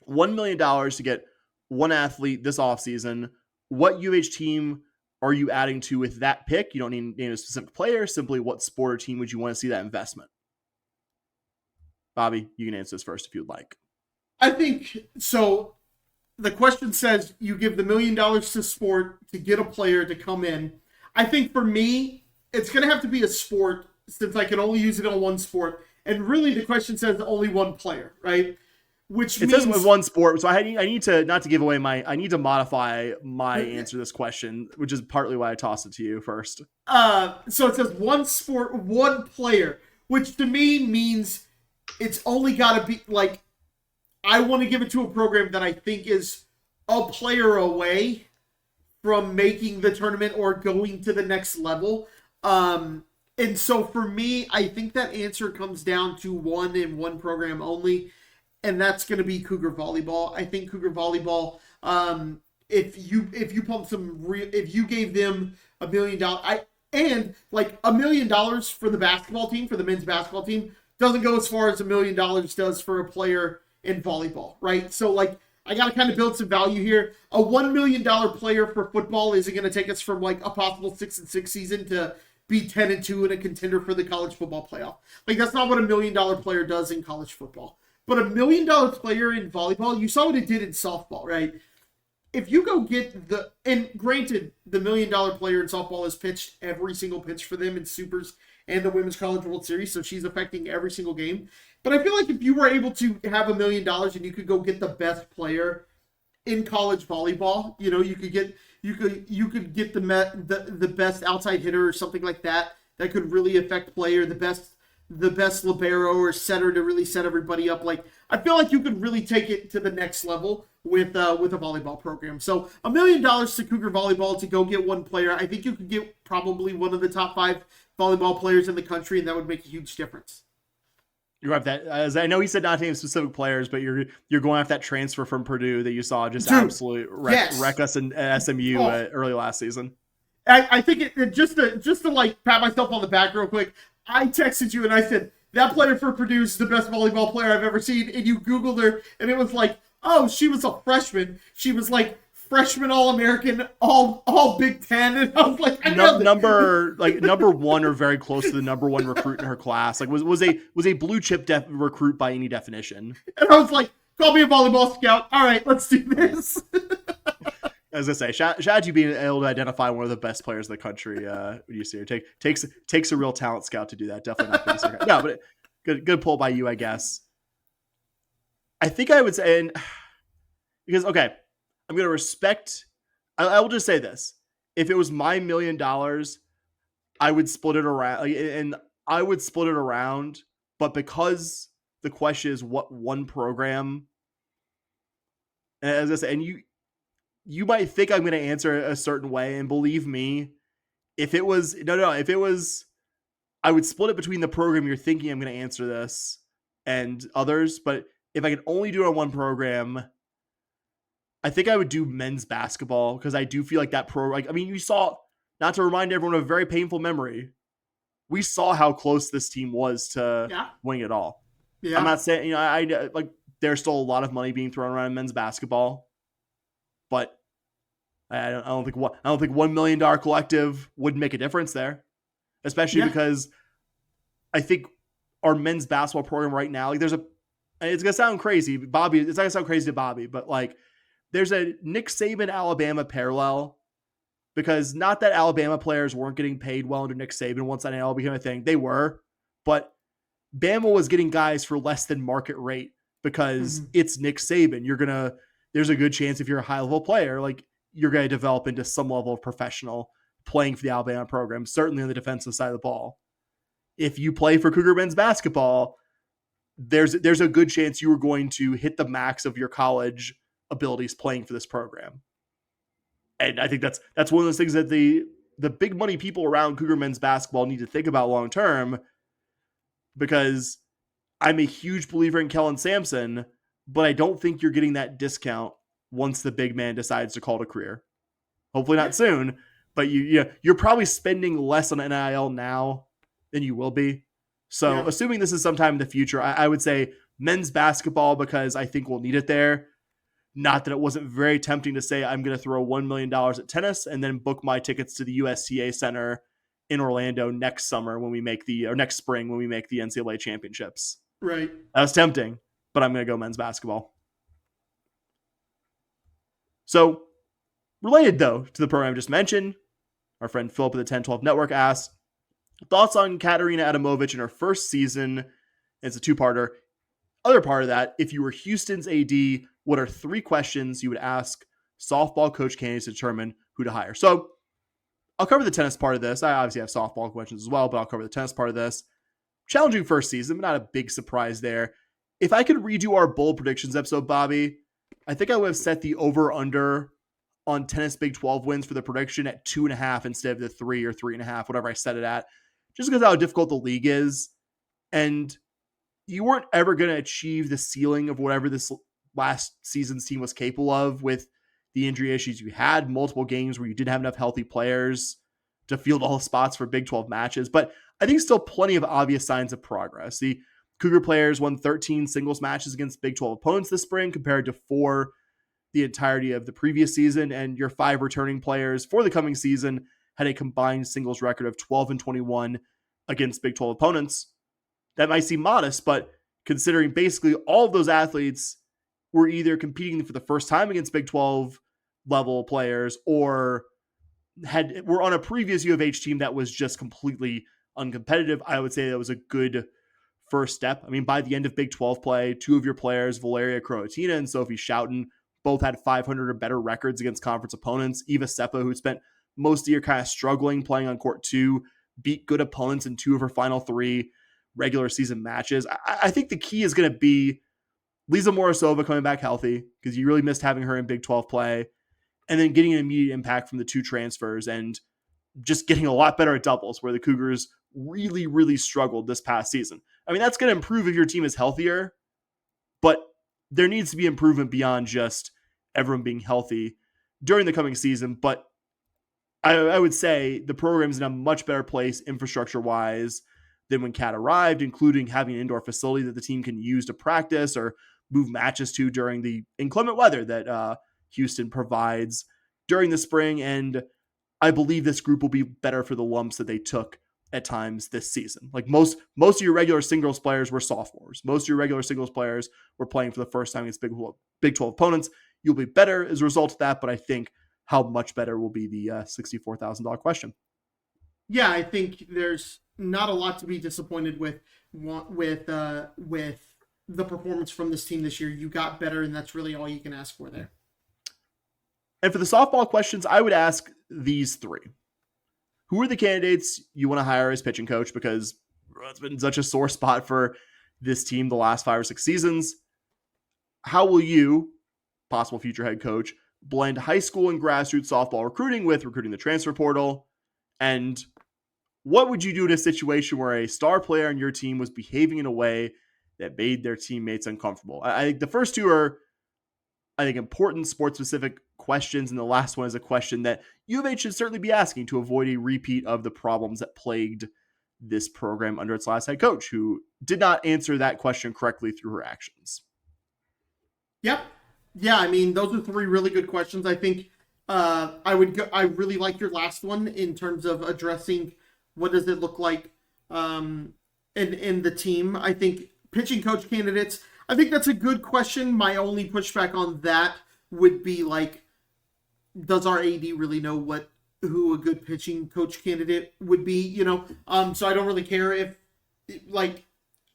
$1 million to get one athlete this offseason. What U of H team are you adding to with that pick? You don't need to name a specific player. Simply, what sport or team would you want to see that investment? Bobby, you can answer this first if you'd like. I think so. The question says you give the $1 million to sport to get a player to come in. I think for me, it's going to have to be a sport since I can only use it on one sport. And really, the question says only one player, right? Which it means says with one sport, so I need to, not to give away I need to modify my answer to this question, which is partly why I tossed it to you first. So it says one sport, one player, which to me means it's only got to be like, I want to give it to a program that I think is a player away from making the tournament or going to the next level. And so for me, I think that answer comes down to one and one program only, and that's going to be Cougar volleyball. I think Cougar volleyball, if you if you gave them $1 million, and like $1 million for the basketball team, for the men's basketball team, doesn't go as far as $1 million does for a player in volleyball, right? So like, I got to kind of build some value here. A $1 million player for football isn't going to take us from like a possible 6-6 season to be 10-2 and a contender for the college football playoff. Like, that's not what $1 million player does in college football. But $1 million player in volleyball, you saw what it did in softball, right? If you go get and granted, the $1 million player in softball has pitched every single pitch for them in Supers and the Women's College World Series, so she's affecting every single game. But I feel like if you were able to have $1 million and you could go get the best player in college volleyball, you could get the best outside hitter or something like that could really affect player, the best libero or setter to really set everybody up. Like, I feel like you could really take it to the next level with a volleyball program. So $1 million to Cougar volleyball to go get one player. I think you could get probably one of the top 5 volleyball players in the country, and that would make a huge difference. You're right. That, as I know, he said not to name specific players, but you're going off that transfer from Purdue that you saw just absolutely wreck us in SMU early last season. I think just to like pat myself on the back real quick, I texted you and I said, that player for Purdue is the best volleyball player I've ever seen. And you Googled her and it was like, oh, she was a freshman. She was like freshman All-American, all Big Ten. And I was like, number one or very close to the number one recruit in her class. Like was a blue chip recruit by any definition. And I was like, call me a volleyball scout. All right, let's do this. As I say, shout out to you being able to identify one of the best players in the country. When you see her, takes a real talent scout to do that. Definitely not basic. No, but good pull by you, I guess. I think I would say, because okay, I'm gonna respect. I will just say this: if it was my $1 million, I would split it around, and I would split it around. But because the question is what one program, and as I say, and you might think I'm going to answer a certain way, and believe me, if it was, I would split it between the program you're thinking I'm going to answer this and others. But if I could only do it on one program, I think I would do men's basketball, because I do feel like that you saw, not to remind everyone of a very painful memory, we saw how close this team was to winning it all. Yeah. I'm not saying, I there's still a lot of money being thrown around in men's basketball, but I don't think $1 million collective would make a difference there, especially because I think our men's basketball program right now, like it's gonna sound crazy, Bobby. It's not gonna sound crazy to Bobby, but like there's a Nick Saban Alabama parallel, because not that Alabama players weren't getting paid well under Nick Saban once that NIL became a thing, they were, but Bama was getting guys for less than market rate because it's Nick Saban. There's a good chance if you're a high level player, like, you're going to develop into some level of professional playing for the Alabama program, certainly on the defensive side of the ball. If you play for Cougar men's basketball, there's a good chance you are going to hit the max of your college abilities playing for this program. And I think that's one of those things that the big money people around Cougar men's basketball need to think about long term, because I'm a huge believer in Kellen Sampson, but I don't think you're getting that discount once the big man decides to call it a career. Hopefully not soon, but you're probably spending less on NIL now than you will be. So assuming this is sometime in the future, I would say men's basketball, because I think we'll need it there. Not that it wasn't very tempting to say I'm going to throw $1 million at tennis and then book my tickets to the USTA Center in Orlando next summer next spring when we make the NCAA championships. Right. That was tempting, but I'm going to go men's basketball. So, related though to the program I just mentioned, our friend Philip at the 1012 Network asked, Thoughts on Katarina Adamovich in her first season? It's a two-parter. Other part of that, if you were Houston's AD, what are 3 questions you would ask softball coach candidates to determine who to hire? So I'll cover the tennis part of this. I obviously have softball questions as well, but I'll cover the tennis part of this. Challenging first season, but not a big surprise there. If I could redo our bold predictions episode, Bobby, I think I would have set the over-under on tennis Big 12 wins for the prediction at 2.5 instead of the 3 or 3.5, whatever I set it at, just because of how difficult the league is. And you weren't ever going to achieve the ceiling of whatever this last season's team was capable of with the injury issues you had, multiple games where you didn't have enough healthy players to field all the spots for Big 12 matches. But I think still plenty of obvious signs of progress. The Cougar players won 13 singles matches against Big 12 opponents this spring compared to 4 the entirety of the previous season. And your 5 returning players for the coming season had a combined singles record of 12-21 against Big 12 opponents. That might seem modest, but considering basically all of those athletes were either competing for the first time against Big 12 level players or were on a previous U of H team that was just completely uncompetitive, I would say that was a good first step. I mean, by the end of Big 12 play, 2 of your players, Valeria Kroatina and Sophie Schouten, both had 500 or better records against conference opponents. Eva Seppa, who spent most of the year kind of struggling playing on court 2, beat good opponents in 2 of her final 3 regular season matches. I think the key is going to be Lisa Morosova coming back healthy, because you really missed having her in Big 12 play, and then getting an immediate impact from the 2 transfers and just getting a lot better at doubles, where the Cougars really, really struggled this past season. I mean, that's going to improve if your team is healthier, but there needs to be improvement beyond just everyone being healthy during the coming season. But I would say the program's in a much better place infrastructure-wise than when Kat arrived, including having an indoor facility that the team can use to practice or move matches to during the inclement weather that Houston provides during the spring. And I believe this group will be better for the lumps that they took at times this season. Like most of your regular singles players were sophomores. Most of your regular singles players were playing for the first time against Big 12 opponents. You'll be better as a result of that, but I think how much better will be the $64,000 question. Yeah, I think there's not a lot to be disappointed with the performance from this team this year. You got better, and that's really all you can ask for there. And for the softball questions, I would ask these 3. Who are the candidates you want to hire as pitching coach? Because it's been such a sore spot for this team the last 5 or 6 seasons. How will you, possible future head coach, blend high school and grassroots softball recruiting with recruiting the transfer portal? And what would you do in a situation where a star player on your team was behaving in a way that made their teammates uncomfortable? I think the first 2 are, important sports-specific questions, and the last one is a question that U of H should certainly be asking to avoid a repeat of the problems that plagued this program under its last head coach, who did not answer that question correctly through her actions. Yep. Yeah, I mean, those are 3 really good questions. I think I really like your last one in terms of addressing what does it look like in the team. I think pitching coach candidates, I think that's a good question. My only pushback on that would be like, does our AD really know who a good pitching coach candidate would be? So I don't really care if, like,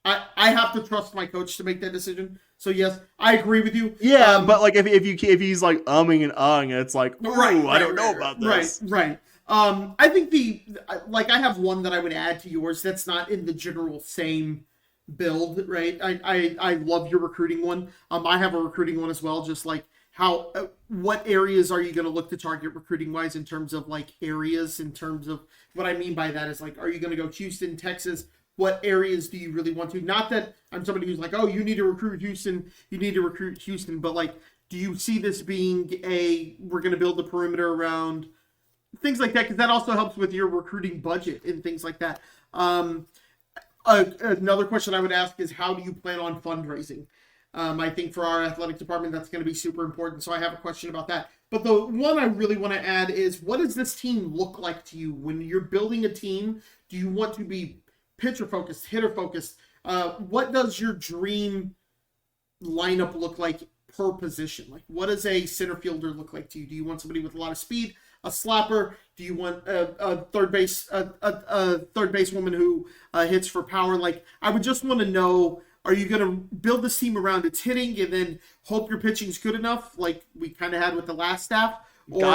I have to trust my coach to make that decision. So yes, I agree with you. Yeah, but like if he's like umming and ahhing, it's like, I don't know about this. Right. I think I have one that I would add to yours that's not in the general same build, right? I love your recruiting one. I have a recruiting one as well, just like what areas are you going to look to target recruiting wise in terms of like areas, in terms of what I mean by that is like, are you going to go Houston, Texas? What areas do you really want to? Not that I'm somebody who's like, oh, you need to recruit Houston, but like, do you see this being we're going to build the perimeter around things like that? Because that also helps with your recruiting budget and things like that. Another question I would ask is, how do you plan on fundraising? I think for our athletic department, that's going to be super important. So I have a question about that. But the one I really want to add is, what does this team look like to you? When you're building a team, do you want to be pitcher focused, hitter focused? What does your dream lineup look like per position? Like, what does a center fielder look like to you? Do you want somebody with a lot of speed, a slapper? Do you want a third base woman who hits for power? Like, I would just want to know, are you going to build this team around its hitting and then hope your pitching's good enough, like we kind of had with the last staff? Or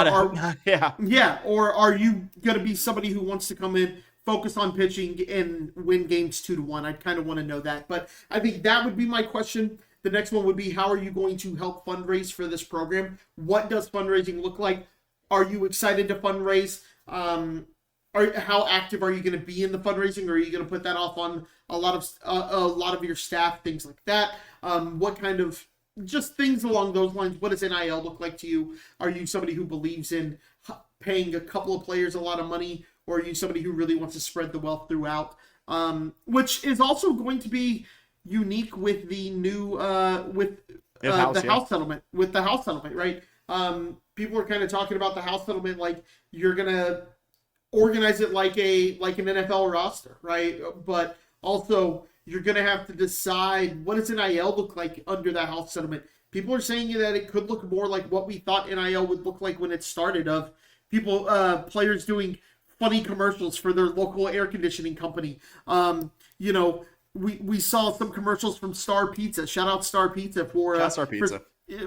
or are you going to be somebody who wants to come in, focus on pitching, and win games 2-1? I'd kind of want to know that. But I think that would be my question. The next one would be, how are you going to help fundraise for this program? What does fundraising look like? Are you excited to fundraise? How active are you going to be in the fundraising? Or are you going to put that off on a lot of your staff, things like that? What kind of just things along those lines? What does NIL look like to you? Are you somebody who believes in paying a couple of players a lot of money, or are you somebody who really wants to spread the wealth throughout? Which is also going to be unique with the new house settlement. With the house settlement, right? People are kind of talking about the house settlement like you're gonna organize it like an NFL roster, right? But also you're gonna have to decide, what does NIL look like under that house settlement. People are saying that it could look more like what we thought NIL would look like when it started, of people, players doing funny commercials for their local air conditioning company. We saw some commercials from Star Pizza. Shout out Star Pizza for Star Pizza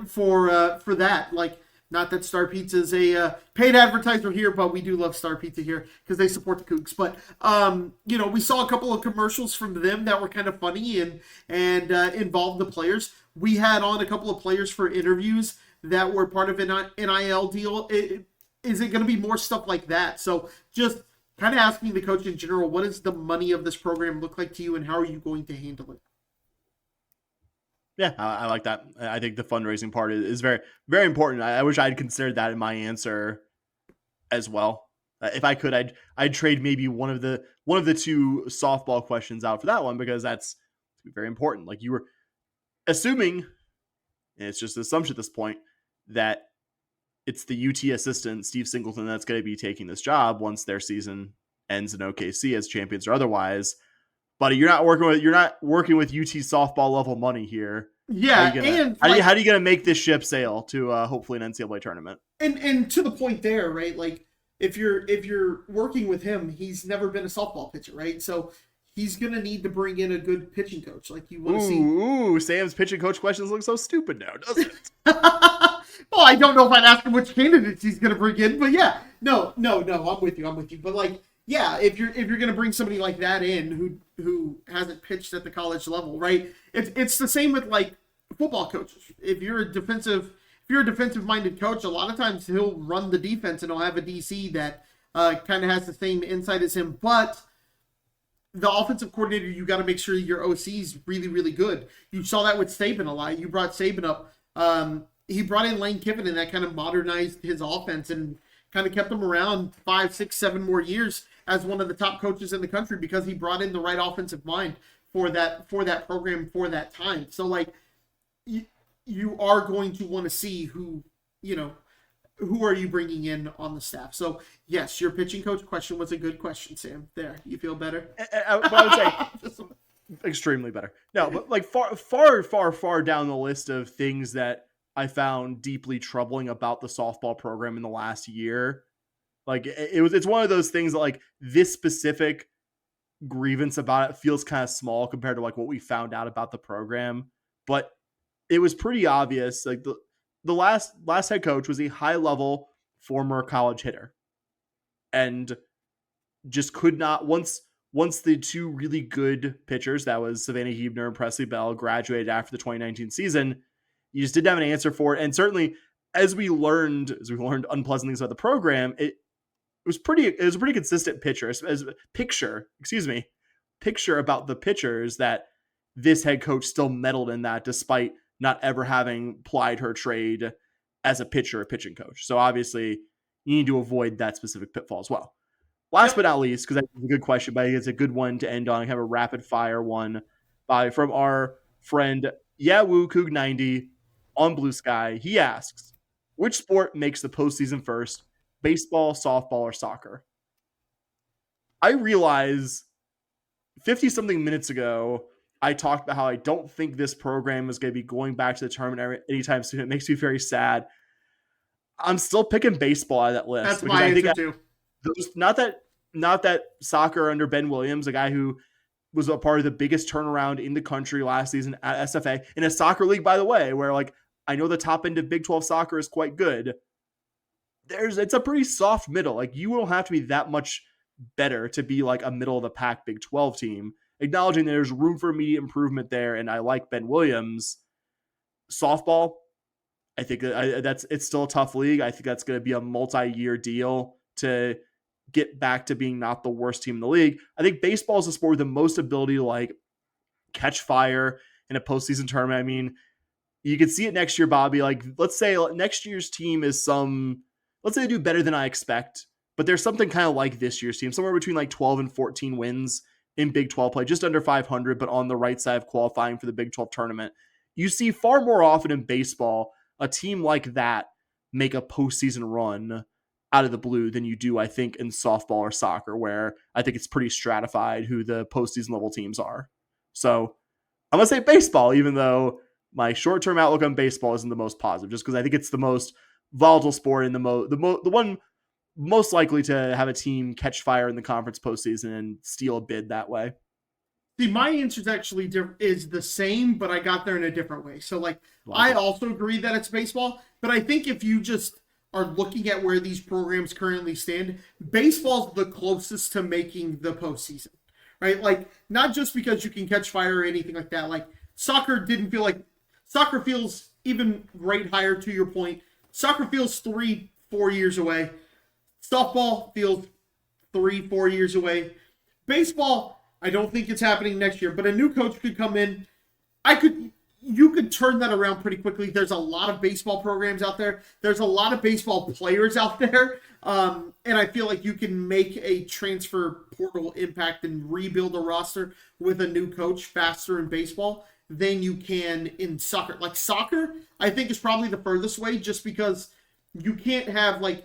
for that. Like, not that Star Pizza is a paid advertiser here, but we do love Star Pizza here because they support the Cougs. But we saw a couple of commercials from them that were kind of funny and involved the players. We had on a couple of players for interviews that were part of an NIL deal. Is it going to be more stuff like that? So just kind of asking the coach in general, what does the money of this program look like to you, and how are you going to handle it? Yeah, I like that. I think the fundraising part is very, very important. I wish I'd considered that in my answer as well. If I could, I'd trade maybe one of the two softball questions out for that one, because that's very important. Like, you were assuming, and it's just an assumption at this point, that it's the UT assistant, Steve Singleton, that's going to be taking this job once their season ends in OKC as champions or otherwise. But you're not working with UT softball level money here. Yeah, how are you gonna make this ship sail to hopefully an NCAA tournament? And to the point there, right? Like, if you're working with him, he's never been a softball pitcher, right? So he's gonna need to bring in a good pitching coach. Like, you want to see. Ooh, Sam's pitching coach questions look so stupid now, doesn't it? Well, I don't know if I'd ask him which candidates he's gonna bring in, but yeah, no, I'm with you. But like, yeah, if you're gonna bring somebody like that in who hasn't pitched at the college level, right? It's the same with like football coaches. If you're a defensive minded coach, a lot of times he'll run the defense and he'll have a DC that kind of has the same insight as him. But the offensive coordinator, you got to make sure your OC is really, really good. You saw that with Saban a lot. You brought Saban up. He brought in Lane Kiffin, and that kind of modernized his offense and kind of kept him around 5, 6, 7 more years as one of the top coaches in the country, because he brought in the right offensive mind for that program for that time. So like, you are going to want to see who are you bringing in on the staff. So yes, your pitching coach question was a good question, Sam. There, you feel better? I would say extremely better. No, but like far down the list of things that I found deeply troubling about the softball program in the last year. Like, it's one of those things that, like, this specific grievance about it feels kind of small compared to like what we found out about the program, but it was pretty obvious. Like, the last head coach was a high level former college hitter, and just could not, once the two really good pitchers, that was Savannah Huebner and Presley Bell, graduated after the 2019 season, you just didn't have an answer for it. And certainly, as we learned unpleasant things about the program, it was a pretty consistent picture about the pitchers, that this head coach still meddled in that, despite not ever having plied her trade as a pitcher or pitching coach. So obviously you need to avoid that specific pitfall as well. Last but not least, because that's a good question, but it's a good one to end on, kind of a rapid fire one from our friend Yahoo Coug 90 on Blue Sky. He asks, which sport makes the postseason first? Baseball, softball, or soccer? I realize 50-something minutes ago, I talked about how I don't think this program is going to be going back to the tournament anytime soon. It makes me very sad. I'm still picking baseball out of that list. That's because my I think answer too. not that soccer under Ben Williams, a guy who was a part of the biggest turnaround in the country last season at SFA in a soccer league, by the way, where like I know the top end of Big 12 soccer is quite good. It's a pretty soft middle. Like you don't have to be that much better to be like a middle of the pack Big 12 team. Acknowledging there's room for immediate improvement there, and I like Ben Williams. Softball, I think it's still a tough league. I think that's going to be a multi-year deal to get back to being not the worst team in the league. I think baseball is a sport with the most ability to like catch fire in a postseason tournament. I mean, you can see it next year, Bobby. Like, let's say next year's team is let's say they do better than I expect, but there's something kind of like this year's team, somewhere between like 12 and 14 wins in Big 12 play, just under 500, but on the right side of qualifying for the Big 12 tournament. You see far more often in baseball a team like that make a postseason run out of the blue than you do, I think, in softball or soccer, where I think it's pretty stratified who the postseason level teams are. So I'm going to say baseball, even though my short-term outlook on baseball isn't the most positive, just because I think it's the most volatile sport and the one most likely to have a team catch fire in the conference postseason and steal a bid that way. See, my answer is the same, but I got there in a different way. So, like, I also agree that it's baseball, but I think if you just are looking at where these programs currently stand, baseball's the closest to making the postseason, right? Like, not just because you can catch fire or anything like that. Like, soccer feels even right higher, to your point. Soccer feels 3-4 years away. Softball feels 3-4 years away. Baseball, I don't think it's happening next year, but a new coach could come in. You could turn that around pretty quickly. There's a lot of baseball programs out there. There's a lot of baseball players out there. And I feel like you can make a transfer portal impact and rebuild a roster with a new coach faster in baseball than you can in soccer. Like soccer, I think is probably the furthest way, just because you can't have like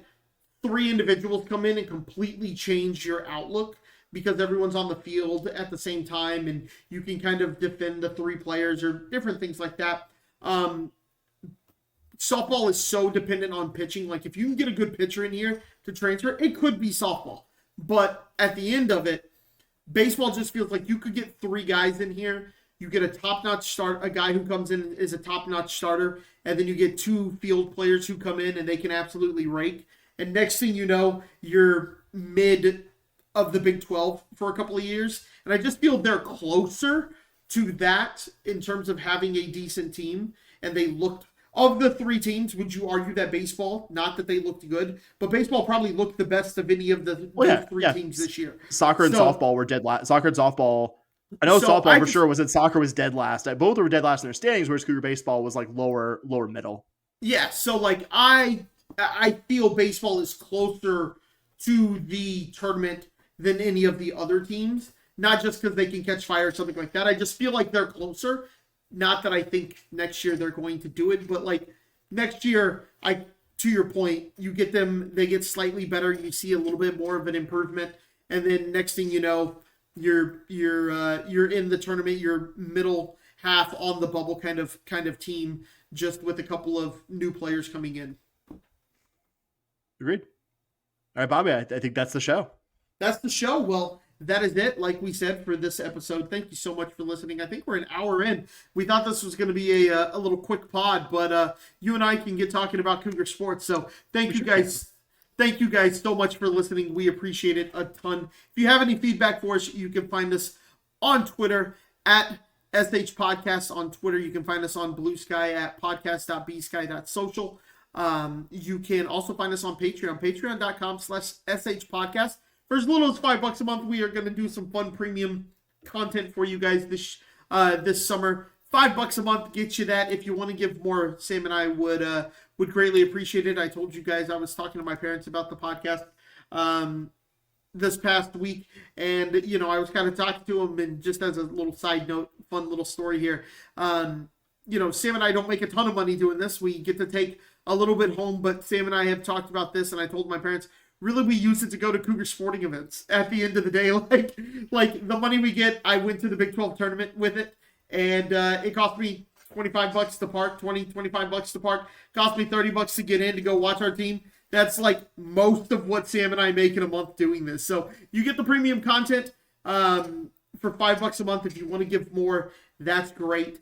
3 individuals come in and completely change your outlook, because everyone's on the field at the same time and you can kind of defend the 3 players or different things like that. Softball is so dependent on pitching. Like if you can get a good pitcher in here to transfer, it could be softball. But at the end of it, baseball just feels like you could get 3 guys in here. You get a top-notch start, a guy who comes in is a top-notch starter, and then you get 2 field players who come in and they can absolutely rake. And next thing you know, you're mid of the Big 12 for a couple of years. And I just feel they're closer to that in terms of having a decent team. And they looked, of the 3 teams, would you argue that baseball, not that they looked good, but baseball probably looked the best of any of the 3 teams this year. Soccer and softball were dead last. Soccer and softball, I know softball for sure soccer was dead last. Both were dead last in their standings, whereas Cougar baseball was like lower middle. Yeah, so like I feel baseball is closer to the tournament than any of the other teams, not just because they can catch fire or something like that. I just feel like they're closer. Not that I think next year they're going to do it, but like next year, to your point, you get them, they get slightly better. You see a little bit more of an improvement, and then next thing you know, you're in the tournament. You're middle half on the bubble kind of team, just with a couple of new players coming in. Agreed. All right, Bobby, I think that's the show. That's the show. Well, that is it, like we said, for this episode. Thank you so much for listening. I think we're an hour in. We thought this was going to be a little quick pod, but you and I can get talking about Cougar sports. So thank you guys. Thank you guys so much for listening. We appreciate it a ton. If you have any feedback for us, you can find us on Twitter at SH Podcast on Twitter. You can find us on Blue Sky at podcast.bsky.social. You can also find us on Patreon, patreon.com/SH Podcast. For as little as $5 a month, we are going to do some fun premium content for you guys this summer. $5 a month gets you that. If you want to give more, Sam and I would greatly appreciate it. I told you guys I was talking to my parents about the podcast this past week, and I was kind of talking to them, and just as a little side note, fun little story here. Sam and I don't make a ton of money doing this. We get to take a little bit home, but Sam and I have talked about this, and I told my parents, really, we use it to go to Cougar sporting events at the end of the day. Like the money we get, I went to the Big 12 tournament with it, and it cost me $25 to park, 20, $25 to park. Cost me $30 to get in to go watch our team. That's like most of what Sam and I make in a month doing this. So you get the premium content for $5 a month. If you want to give more, that's great.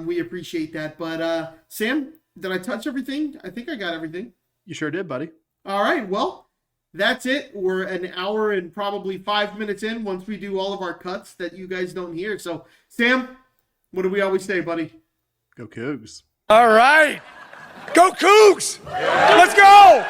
We appreciate that. But Sam, did I touch everything? I think I got everything. You sure did, buddy. All right. Well, that's it. We're an hour and probably 5 minutes in once we do all of our cuts that you guys don't hear. So, Sam, what do we always say, buddy? Go Cougs. All right. Go Cougs! Let's go!